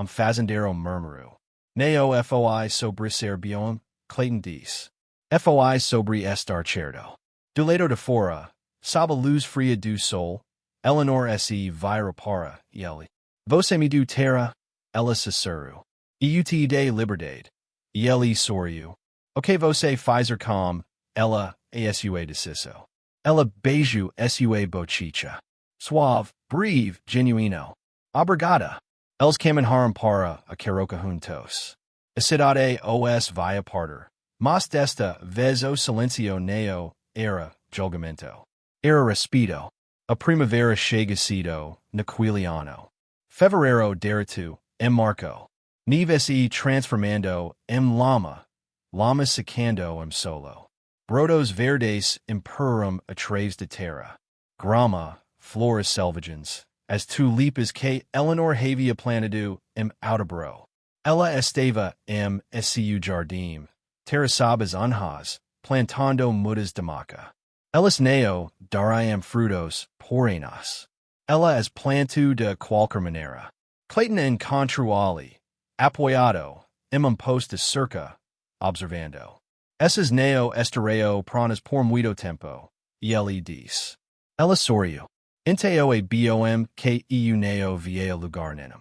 Fazendeiro murmurou. Neo foi sobre ser bom, Clayton diz. Foi sobre estar certo. Do lado de fora, sabe luz fria do sol, Eleanor se vira para ele. Você me do terra, ela sussurrou. Eu te dei liberdade. Ele sorriu. O que você fazer com ela a sua deciso. Ela beijou sua bochicha. Suave, breve, genuino. Obrigada. Eles caminharam para a Caroca juntos. A cidade os via parter. Mas desta vez o silencio neo era julgamento. Era respeto. A primavera chega cedo, naquiliano. Fevereiro deritu, marco. Neve se transformando lama. Lama secando solo. Brotos verdes imperum atrás de terra. Grama, flores selvagens. As tulipas que Eleanor havia planado outubro. Ela estava seu jardim. Terraçabas anjas, plantando mudas de maca. Elas neo dariam frutos porenas. Ela as plantu de qualquer maneira. Clayton encontrou ali, apoiado, posto cerca, observando. Essas neo estareo pranas por muito tempo, e ele diz. Ela sorriu. Inteo a bom que eu neo via lugar nenem.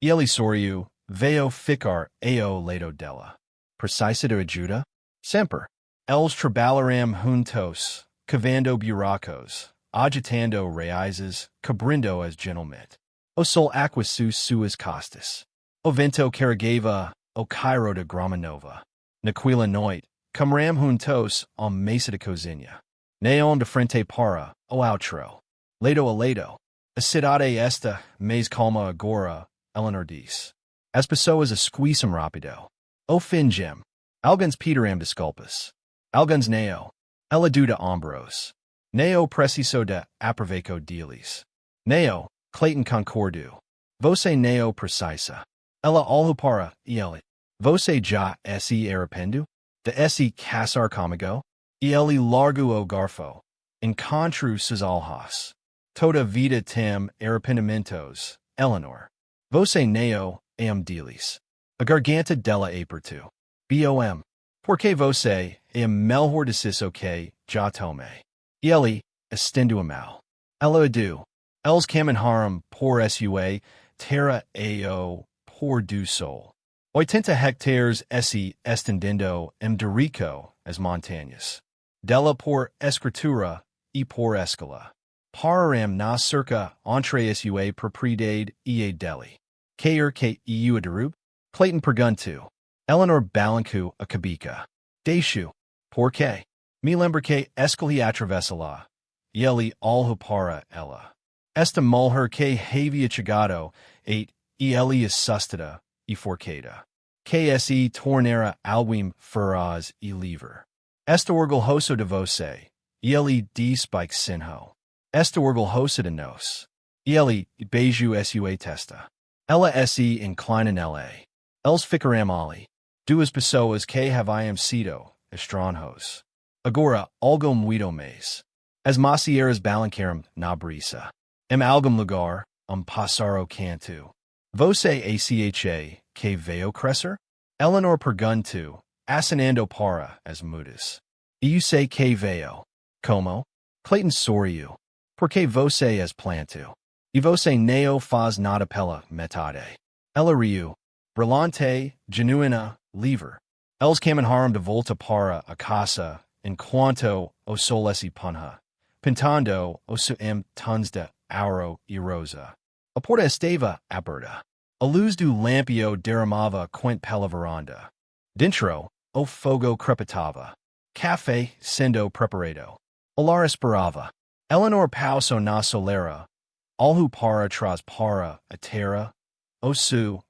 E ele sorriu, Veo ficar ao lado della. Precisa de ajuda? Semper. Els trabalharam juntos, cavando buracos, agitando raízes, cobrindo as gentilmente. O sol aqueous suas costas. O vento carregava o Cairo de grama nova. Naquela noite, caminham juntos a mesa de cozinha. Neon de frente para o outro. Lado a lado. A cidade esta mais calma agora, Eleanor diz. As pessoas esqueçam rápido. O fingem. Alguns pedirão desculpas. Alguns neo. Ela duda ombros. Neo preciso de aproveito deles. Neo, Clayton concordo. Você neo precisa. Ela olhou para ele. Você já se arrependeu? De se casar comigo? Ele largou o garfo. Encontro seus olhos. Toda vida tem arrependimentos, Eleanor. Você neo am deles. A garganta dela apertou. Bom. Porque você é melhor deciso que já tomei. Ele estendeu a mão. Ela adu. Els caminharam por sua terra ao por do sol. 80 hectares se estendendo de rico as montanhas. Dela por escritura e por escala. Pararam na cerca entre sua propriedade e a dele. Quer que eu derrube? Clayton perguntou. Eleanor balançou a cabeça. Deixo. Por quê? Me lembro que escolhi atravessa lá. E ele olhou para ela. Esta mulher que havia chegado e ele assustada e forcada. Que se tornara alguém feroz e livre. Esta orgulhoso de você. E ele disse baixinho. Esta orgulhosa de nós. E ele beijou sua testa. Ela se inclina nele. Els ficaram ali. Duas pessoas que haviam sido estranhos. Agora, algo muito mais. As macieras balançaram na brisa. Algum lugar, passar o canto. Você acha que veio crescer? Eleanor perguntou, acenando para as mudas. Eu sei que veio. Como? Clayton sorriu. Porque você es planto. E você não faz nada pela metade. Ela riu. Brilhante, genuína, livre. Els caminharam de volta para a casa, enquanto o sol se punha, pintando os tons de ouro e rosa. A porta estava aberta. A luz do lampio derramava quente pela varanda. Dentro, o fogo crepitava. Café sendo preparado. O lar esperava. Eleanor pausou na solera. Olhou para trás para a terra. O sul,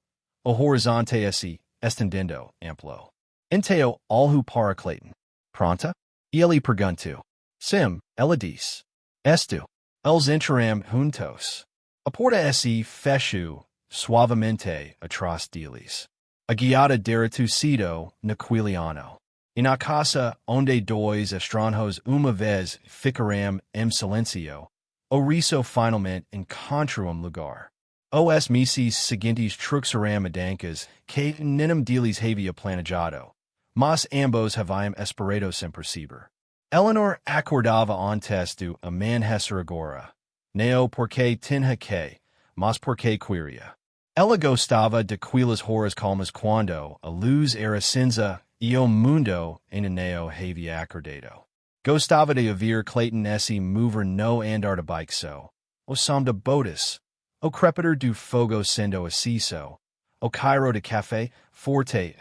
o horizonte se estendendo amplo. Então olhou para Clayton. Pronta? E ele perguntou. Sim, ela disse. Esto. Els entraram juntos. A porta se fechou suavemente atrás deles. A guiada derretucido naquele ano. E na casa onde dois estranhos uma vez ficaram silencio, o riso finalmente encontrou lugar. Os meses seguintes truxaram adancas que nenhum deles havia planejado, mas ambos haviam esperado sem perceber. Eleanor acordava antes do amanhecer agora, não porque tinha que, mas porque queria. Ela gostava daquelas horas calmas quando a luz era cinza e o mundo ainda não havia acordado. Gostava de ouvir Clayton se mover no andar de baixo, o som de botas, o crepitar do fogo sendo aceso, o cairo de café forte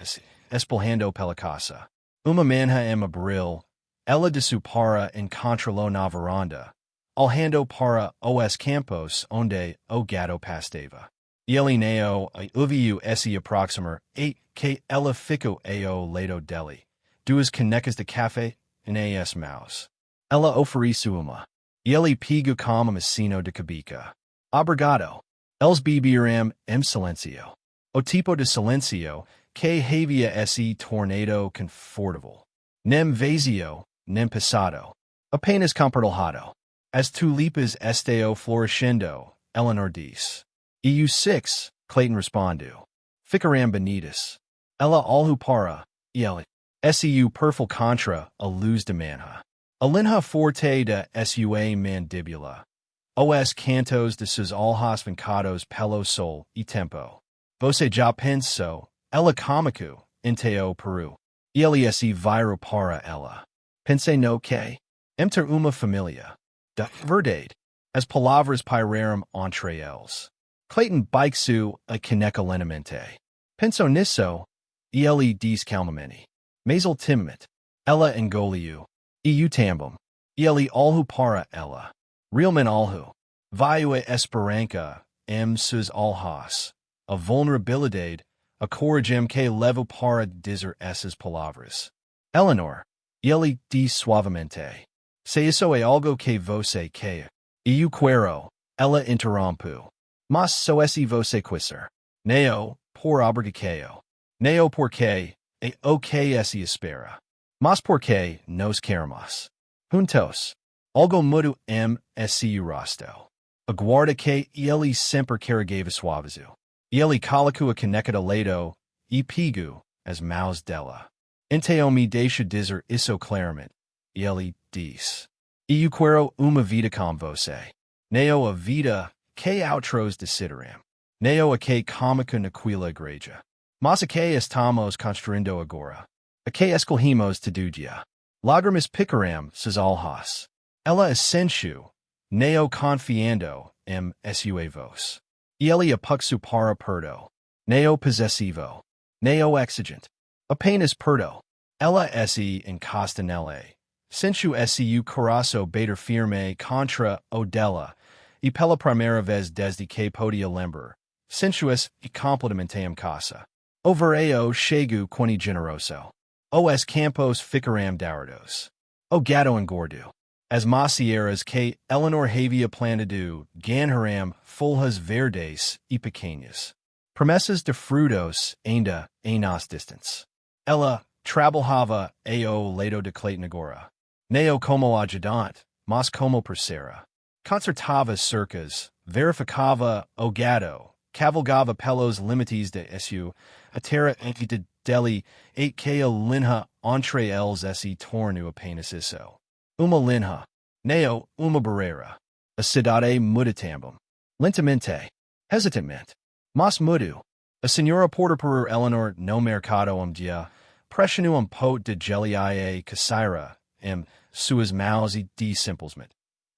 espalhando pela casa. Uma manhã abril, ela de su para encontrou na varanda, olhando para os campos onde o gado pastava. E ele não ouviu se aproximar e que ela ficou ao lado dele, duas canecas de café em as mãos. Ela ofereceu uma. E ele pegou como macino de cabeça. Obrigado. Els beberam silencio. O tipo de silencio que havia se tornado confortável. Nem vazio, nem pesado. Apenas compartilhado. As tulipas estão florescendo, Eleanor disse. E os six, Clayton respondeu. Ficaram bonitas. Ela olhou para ele. Seu perfil contra a luz de manhã. A linha forte de sua mandíbula. Os cantos de seus olhos vincados pelo sol e tempo. Você já pensou, ela comico, inteo Peru. Elese viro para ela. Pense no que? Emter uma familia. De verdade. As palavras pyrarum entre eles. Clayton bixu a caneca lenamente. Penso nisso. Ele diz calmamente. Mazel timmet. Ella engoliu. Eu tambum. Ele alhu para ela. Realmente alhu. Viu a esperança, sus alhas. A vulnerabilidade, a coragem que levo para dizer essas palavras. Eleanor. Ele diz suavemente. Se isso é algo que você quer. Eu quero. Ela interrompu. Mas so esse você quiser. Neo, por obrigação. Neo porque, e o que esse espera. Mas porque, nos queremos. Juntos. Algo mudo esse rosto. Aguarda que ele sempre carregava suavizu. Ele colocou a caneca de leito, e pigu, as mãos dela. Inteo me deixa dizer isso claramente. Ele diz. Eu quero uma vida com você. Neo a vida, que outros decidirem. Neo a que comica naquela igreja. Mas a que estamos construindo agora. A que escolhimos todo dia. Lágrimas picarem sus alhas. Ela ascensu. Neo confiando suavos. Ele apuxu para perdo. Neo possessivo. Neo exigent. Apenas perdo. Ela esse encosta nele. Sensu su coração bater firme contra o dela, e pela primeira vez desde que podia lembrar. Sensuous e completamente casa. O vereo chego quando generoso. Os campos ficaram dourados. O gato engordo. As macieras que Eleanor havia planado ganharam folhas verdes e pequenas. Promessas de frutos ainda em nas distance. Ela trabalhava ao lado de Clayton agora. Neo como ajudante, mas como parceira. Concertava cercas, verificava o gato, cavalgava pelos limites de su, a terra de deli, et que a linha entre eles esse torno apenas isso. Uma linha. Neo, uma barreira. A cidade muda também. Lentamente. Hesitantemente. Mas mudo. A senhora porta por Eleanor no mercado dia, pressionou pot de geliae casaira, suas mãos e de simplesmente.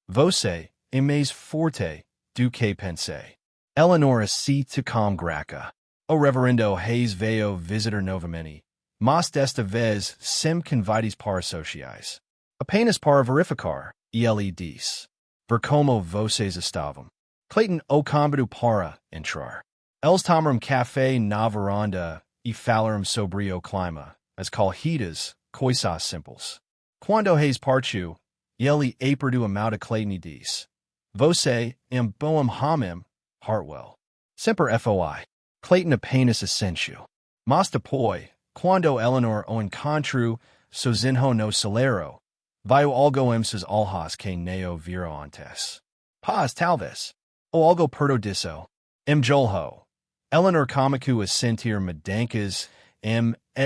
Você, mais forte, do que pensei. Eleanor se te com graca. O reverendo Hayes veio visitar novamente, mas desta vez sem convites para sociais. Apenas para verificar, ele diz. Ver como vocês estavam. Clayton o convidou para entrar. Eles tomaram café na varanda e falaram sobre o clima, as corridas, coisas simples. Quando Hayes partiu, ele apertou a mão de Clayton e disse. Você, bom homem, Hartwell. Sempre foi. Clayton apenas assentiu. Mas depois, quando Eleanor o encontrou, sozinho no salero, viu algo sus alhas que neo viro antes. Paz talvez. O algo perto disso. Jolho. Eleanor comicu a sentir medancas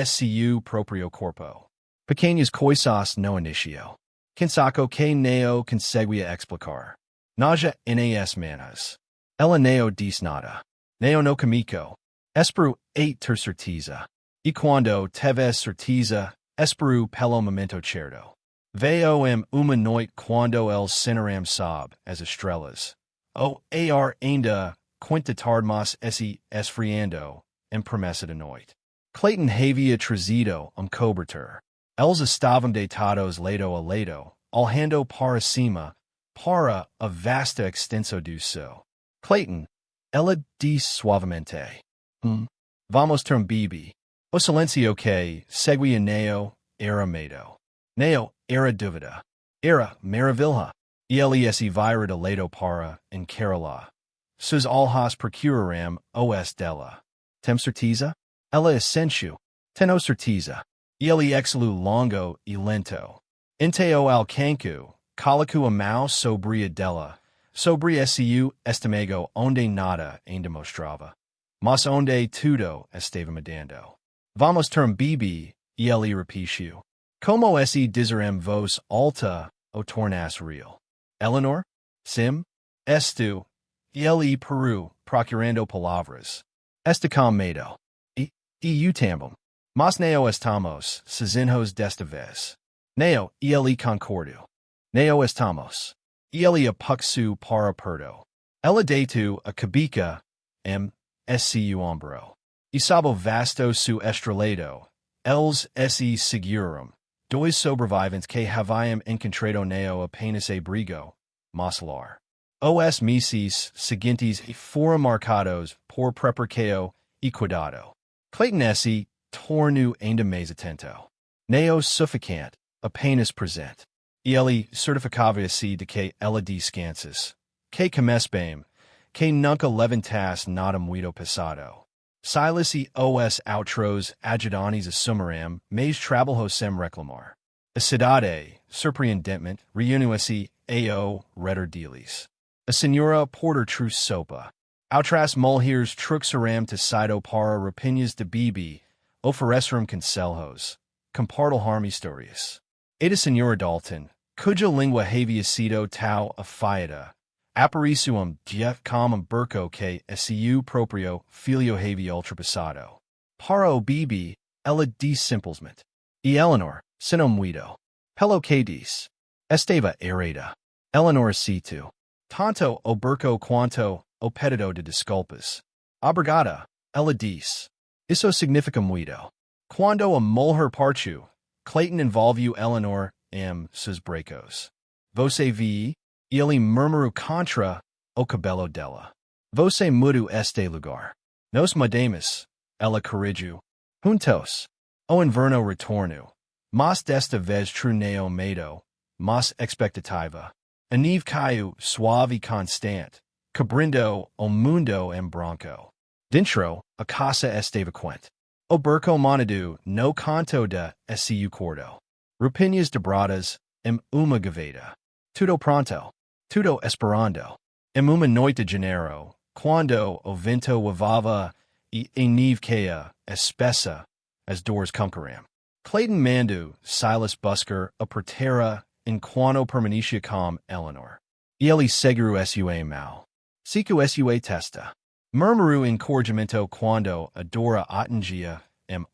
su proprio corpo. Pequenas coisas no inicio. Kinsaco que neo conseguia explicar. Naja nas manas. Ela neo diz nada. Neo no comico. Espero ter certeza. E quando teve certeza, espero pelo momento certo. Veo uma noite quando el cineram sob as estrelas. O ar ainda quinta tarde mas esse esfriando, promessa de noite. Clayton havia trazido cobertor. Els estavam deitados lado a lado, olhando para cima, para a vasta extenso do céu. Clayton, ela disse suavemente. Vamos ter bibi. O silencio que seguia Neo era medo. Neo era dúvida. Era maravilha. Ele vira de lado para encará-la. Sus alhas procuraram Oeste dela. Tem certeza? Ela assentiu. Tenho certeza. Ele exhalou longo e lento. Inteo alcancu, colocou a mão sobre a dela, sobre su estômago onde nada ainda mostrava. Mas onde tudo estava mudando. Vamos ter bibi, ele repetiu. Como esse dizerem voz alta o tornas real. Eleanor? Sim? Estu? Ele Peru, procurando palavras. Estacam Mado. EU Tambum. Mas neo estamos, Sazinhos desta vez. Neo, ele concordo. Neo estamos. Ele a puxu para perdo. Ela deitu a cabica, scu ombro. Isabo vasto su estrelado, els se segurum. Dois sobreviventes que haviam encontrado neo apenas abrigo, maslar. Os meses seguintes foram marcados por preparqueo e cuidado. Clayton se tornou ainda mais atento. Neo suffocante, apenas presente. Ele certificava-se de que ela descansas. Que começa bem, que nunca levantasse nada muito passado. Silas e os outros ajudantes assumiram, mas trabalhou sem reclamar. A cidade, surpreendentemente, reuniu-se ao redor deles. A senhora Porter trouxe sopa. Outras mulheres truxaram tecido para roupinhas de bebê, ofereceram conselhos, compartilharam histórias. E a senhora Dalton, cuja língua havia sido tão afiada, apareceu dia como burco que seu próprio filho havia ultrapassado. Para o bebê, ela disse simplesmente. E Eleanor, sino muito. Pelo que diz. Estava errada. Eleanor situ. Tanto o burco quanto o pedido de desculpas. Obrigada, ela disse. Isso significa muito. Quando a mulher partiu, Clayton envolveu Eleanor seus brecos. Você vi? Ele murmurou contra o cabelo dela. Você mudou este lugar. Nos mudamos, ela corrigiu. Juntos. O inverno retorno. Mas desta vez truneo medo, mas expectativa. A neve caiu suave e constante, cobrindo o mundo em branco. Dentro, a casa estava quente. O burco monado no canto de seu cordo. Rupinhas dobradas, uma gaveta. Tudo pronto. Tudo esperando. Uma noite de janeiro, quando o vento levava e a neve caia espessa, as dores concorreram. Clayton mandou Silas buscar a porteira enquanto permanecia com Eleanor. Ele segurou sua mão. Sicu sua testa. Murmurou encorajamento quando a dor atingia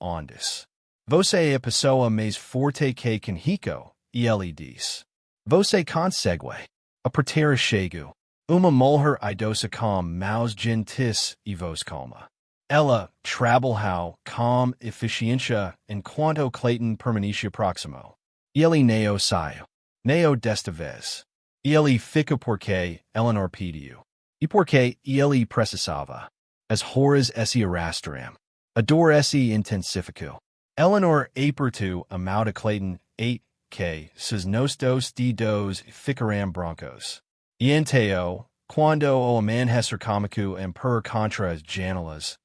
ondas. Você é a pessoa mais forte que conheço, ele disse. Você consegue. A porteira chegou. Uma mulher idosa com mãos gentis e voz calma. Ela trabalhou com eficiência enquanto Clayton permanecia próximo. Ele não saiu. Não desta vez. Ele ficou porque Eleanor pediu. E porque ele precisava. As horas se arrastaram. A dor se intensificou. Eleanor apertou a mão de Clayton e que seus nossos dedos ficaram brancos. E então, quando o amanhecer cômico empurra contra as janelas,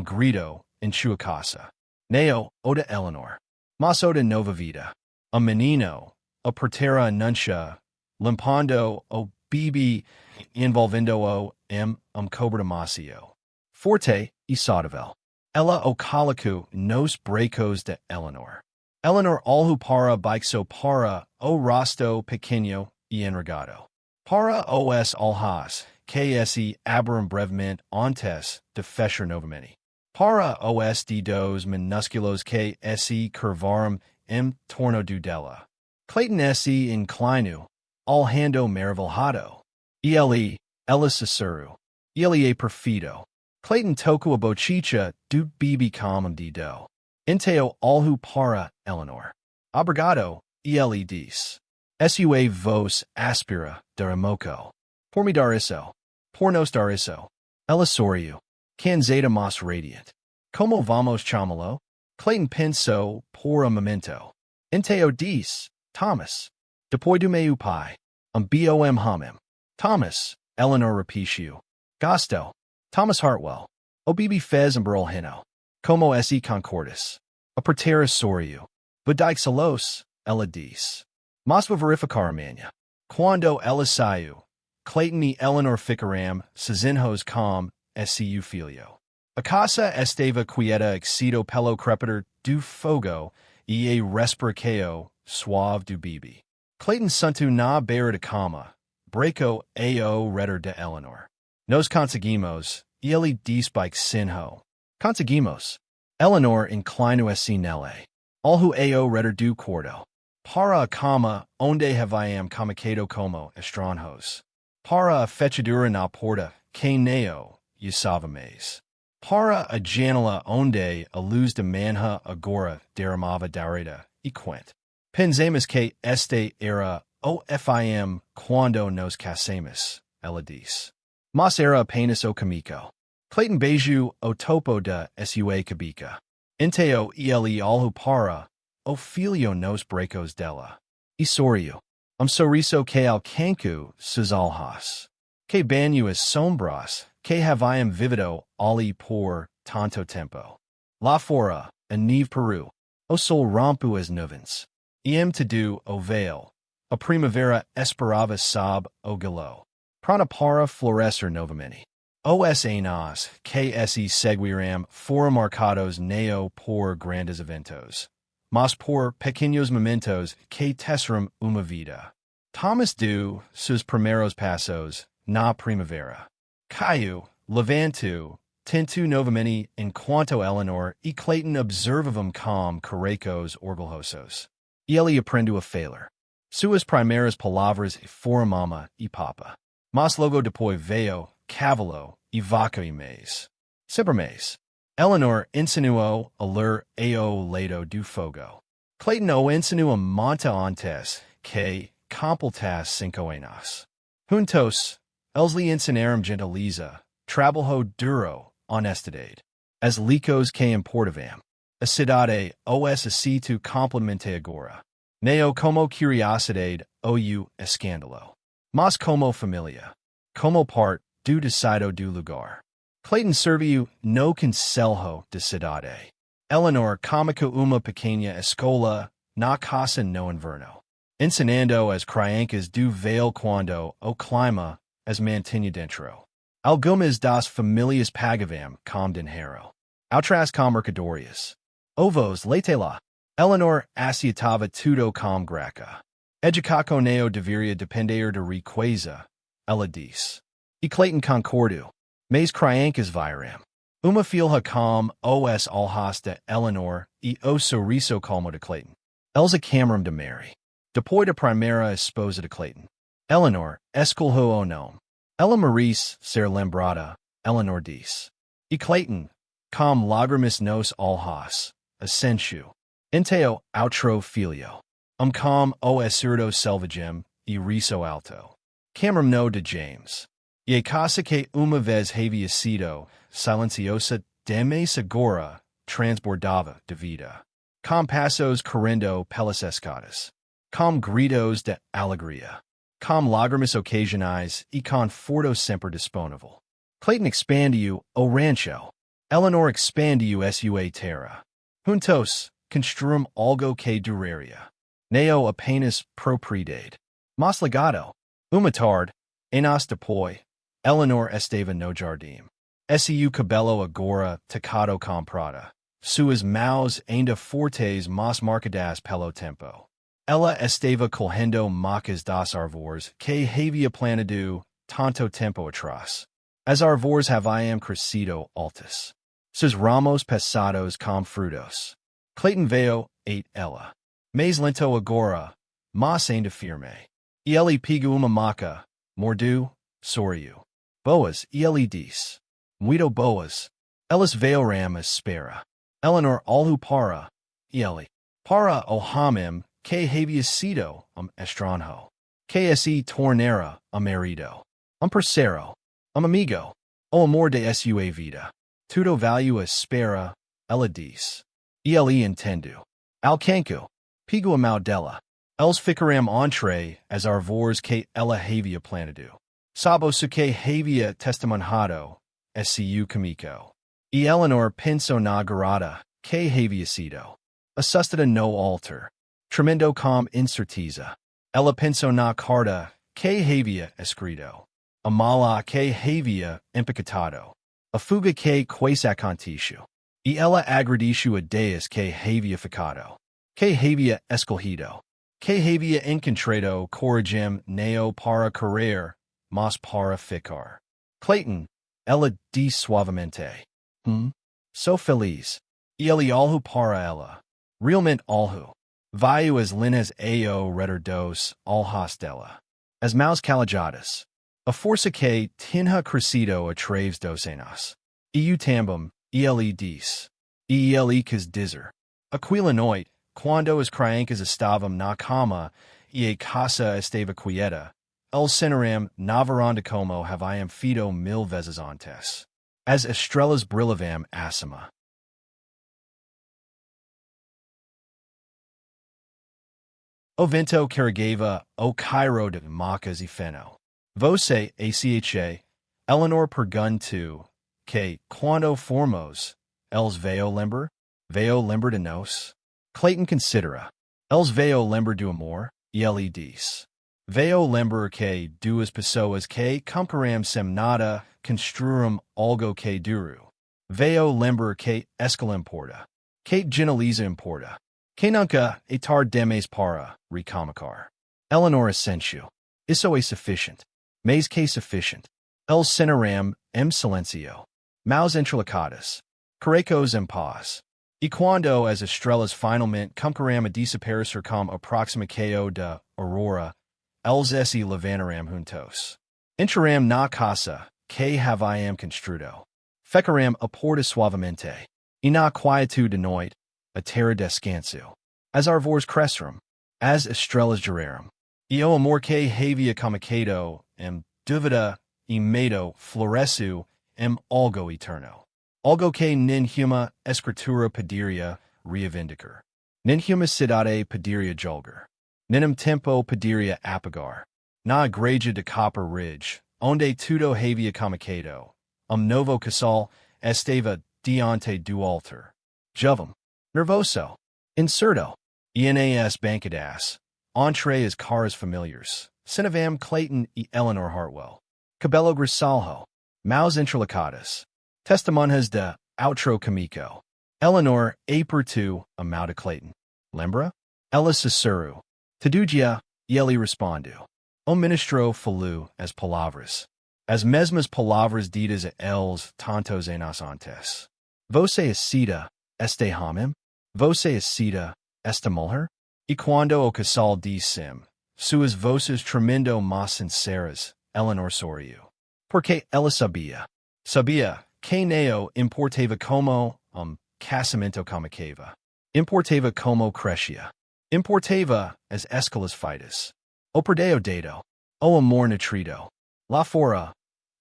grito em sua casa. Neo, o de Eleanor. Mas o de nova vida. Menino, a porteira anuncia, limpando o bebê, envolvendo-o cobertamacio. Forte e saudável. Ela o colocou nos brecos de Eleanor. Eleanor olhou para baixo para o rosto pequeno e enrugado. Para os olhos, que se abriram brevemente antes de fechar novamente. Para os dedos minúsculos que se curvaram em torno dela. Clayton se inclinou, olhando maravilhado. E ela sussurrou. Ele é perfeito. Clayton tocou a bochicha do bebê com dedo. Então olhou para Eleanor. Obrigado, ele disse. Sua voz áspera de remoco. Por me dar isso. Por nos dar isso. Ela sorriu. Canzada mas radiant. Como vamos chamá-lo? Clayton pensou por momento. Então disse, Thomas. Depois do meu pai. Bom homem. Thomas, Eleanor repetiu. Gosto. Thomas Hartwell. O bebê fez barulhento. Como se concordas. A porteira sorriu. Budike salos, ela disse. Mas vou verificar amanhã. Quando ela saiu, Clayton e Eleanor ficaram sozinhos com seu filho. A casa estava quieta exceto pelo crepitar do fogo e a respiração suave do bebê. Clayton sentou na beira da cama, brecou ao redor de Eleanor. Nos conseguimos, ele disse baixinho. Conseguimos. Eleanor inclino esse nelle. Alhu ao redder do cordo. Para a cama, onde haviam comicado como estranhos. Para a fechadura na porta, que neo, usávamos. Para a janela onde a luz de manhã agora derramava dourada e quente. Pensemos que este era o fim quando nos casamos, ela disse. Mas era apenas o comico. Clayton beiju o topo da sua cabica. Inteo ele alhu para, o filho nos brecos dela. E sorriu. Sorriso que alcanço sus alhas. Que banho as sombras, que haviam vivido ali por tanto tempo. Lá fora, a neve Peru, o sol rompu as nuvens. To do o veil. A primavera esperava sob o galo. Prana para florescer novamente. Os anos, que se seguiram fora marcados neo por grandes eventos. Mas por pequeños momentos que tesseram uma vida. Thomas do sus primeros passos na primavera. Caiu, levanto, tentu novamente enquanto Eleanor e Clayton observavam com carecos orgulhosos. Ele aprendeu a falar. Suas primeiras palavras foram mama e papa. Mas logo depois veio cavalo e vaca e mês. Sempre mês. Eleanor insinuou a ler ao lado do fogo. Clayton o insinua monta antes que completas 5 anos. Juntos, eles lhe ensinaram gentileza, trabalho duro, honestidade. As licos que importavam. A cidade os aceitu complemente agora. Neo como curiosidade ou escândalo. Mas como família. Como parte do decido do lugar. Clayton serviu no conselho de cidade. Eleanor comica uma pequena escola na casa no inverno. Ensinando as crianças do veio quando o clima as mantinha dentro. Algumas das famílias pagavam com dinheiro. Outras com mercadorias. Ovos leite lá. Eleanor aceitava tudo com graça. Educação neo deveria depender de riqueza, ela disse. E Clayton concordou. Mas crianças viram. Uma filha com os olhos de Eleanor e o sorriso calmo de Clayton. Eles acamaram de Mary. Depois da primeira esposa de Clayton. Eleanor escolheu o nome. Ela merece ser lembrada, Eleanor disse. E Clayton, com lágrimas nos olhos, assentiu. Inteo outro filho. Com o acerto selvagem e riso alto. Cameron no de James. E a casa que uma vez havia sido silenciosa demais agora transbordava de vida. Com passos correndo pelas escadas. Com gritos de alegria. Com lágrimas ocasionais e conforto sempre disponível. Clayton expandiu o rancho. Eleanor expandiu sua terra. Juntos, construíram algo que duraria. Neo apenas propriedade. Mas legado. Uma tarde, anos depois, Eleanor estava no jardim. Seu cabelo agora tocado com prata. Suas mãos ainda fortes mas marcadas pelo tempo. Ela estava colhendo macas das árvores que havia plantado tanto tempo atrás. As árvores haviam crescido altas. Seus ramos pesados com frutos. Clayton veio ate ela. Mais lento agora, mas ainda firme. E ele pegou uma maca, mordeu, sorriu. Boas, e ele disse. Muito boas. Elas veioram espera. Eleanor alhu para, e ele. Para o homem que havia sido estranho. Que se tornara marido. Parceiro. Amigo. O amor de sua vida. Tudo valeu a espera, ela disse. E ele entendeu. Alcanço. Pegou a mão dela. Eles ficaram entre as árvores que ela havia plantado. Sabosu que havia testemunhado seu comico. E Eleanor pensou na garota que havia sido. Assustada no altar. Tremendo com incerteza. Ela pensou na carta que havia escrito. A mala que havia empaquetado. A fuga que quase aconteceu. E ela agradeceu a Deus que havia ficado. Que havia escolhido. Que havia encontrado coragem neo para correr, mas para ficar. Clayton, ela disse suavemente. So feliz. Eli alhu para ella. Realmente alhu. Vayu as linas ao redor dos al hostela. As maus calajadas. A força que tinha crescido a traves docenas. Eu também, ele diz. Ele quis dizer. Aquila noite, quando as crianças estavam na cama e a casa estava quieta, el cenaram navaranda como haviam feito 1000 vezes antes. As estrelas brilhavam acima. O vento carregava o Cairo de macas e feno. Você, acha, Eleanor perguntou, que, quando formos, els veio lembrar de nós? Clayton considera. Els veio lembrar do amor, e ele diz. Veio lembrar que duas pessoas que compraram sem nada construíram algo que duro. Veio lembrar que escala importa. Que generaliza importa. Que nunca é tarde demais para recomeçar. Eleanor assentiu. Isso é suficiente. Mas que suficiente. El cenaram silencio. Maus entrelacadas. Carecos em paz. E quando as estrelas finalmente começaram a desaparecer com aproximação da aurora, eles se levantaram juntos. Entraram na casa que haviam construído. Fecharam a porta suavemente. E na quietude da noite, a terra descansou. As árvores cresceram. As estrelas giraram. E o amor que havia começado em dúvida e medo floresceu em algo eterno. Algo que nenhuma escritura poderia reivindicar. Nenhuma cidade poderia julgar. Nenhum tempo poderia apagar. Na igreja de Copper Ridge, onde tudo havia começado, novo casal estava diante do altar. Jovem, nervoso, incerto, e nas bancadas, entre as caras familiares, Sinavam Clayton e Eleanor Hartwell. Cabelo grisalho, maus entrelacadas. Testemunhas de outro comico. Eleanor apertou a mão de Clayton. Lembra? Ela sussurrou. Tedugia, e ele respondeu. O ministro falou as palavras. As mesmas palavras ditas a eles tantos anos antes. Você excita este homem? Você excita esta mulher? E quando o casal disse suas vozes tremendo más sinceras, Eleanor sorriu. Porque ela sabia. Sabia que não importava como casamento começava. Importava como crescia. Importava as escalas feitas. O perdeu dado. O amor nutrido. Lá fora,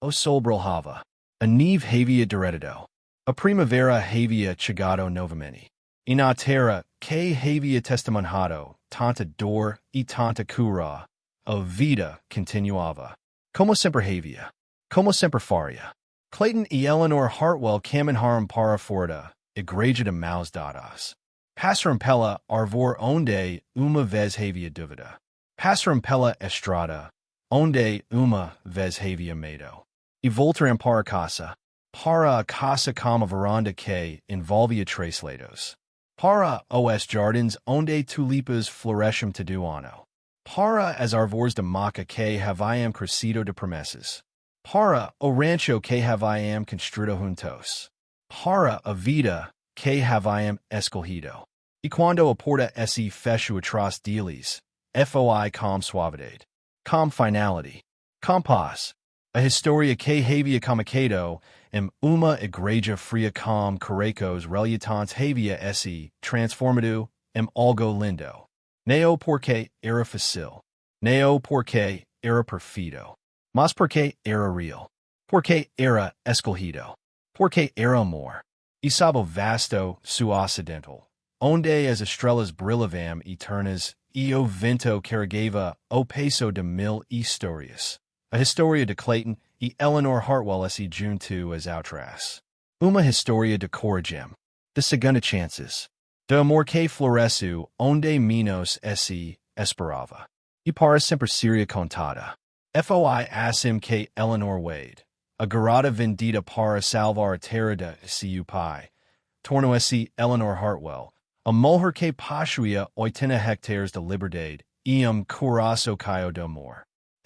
o sol brilhava. A neve havia derretido. A primavera havia chegado novamente. E na terra que havia testemunhado tanta dor e tanta cura, a vida continuava. Como sempre havia. Como sempre faria. Clayton e Eleanor Hartwell caminharam para fora, igreja de maus dadas. Passaram pela árvore onde uma vez havia dúvida. Passaram pela estrada, onde uma vez havia medo. E voltaram para a casa com a varanda que envolvia três lados. Para Oeste Jardins onde tulipas florescem todo ano. Para as árvores de maca que haviam crescido de promessas. Para o rancho que haviam construído juntos. Para a vida que haviam escolhido. E quando a porta se fechou atrás deles, foi com suavidade. Com finalidade. Com paz. A história que havia começado em uma igreja fria com carecos relutantes havia se transformado em algo lindo. Não porque era fácil. Não porque era perfeito. Mas porque era real. Porque era escolhido. Porque era amor. E sabe o vasto sul ocidental, onde as estrelas brilhavam eternas e o vento carregava o peso de 1000 histórias. A história de Clayton e Eleanor Hartwell se junto às outras. Uma história de coragem, de segunda chances, de amor que floresceu onde menos se esperava. E para sempre seria contada. Foi assim que Eleanor Wade, a garota vendida para salvar a terra de seu pai, tornou-se Eleanor Hartwell, a mulher que possuía 80 hectares de liberdade e coração caio de amor.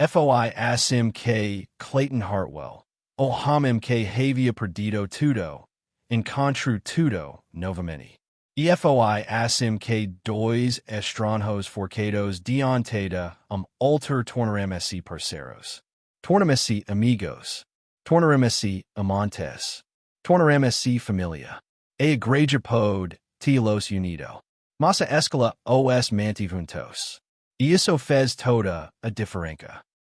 Foi assim que Clayton Hartwell, o homem que havia perdido tudo, encontru tudo novamente. EFOI assim que dois estranhos forcados diante de altar tornarem-se parceiros. Tornarem-se amigos. Tornarem-se amantes. Tornarem-se família. A igreja pode los unido. Massa escala os mantivuntos. E isso fez toda a diferença.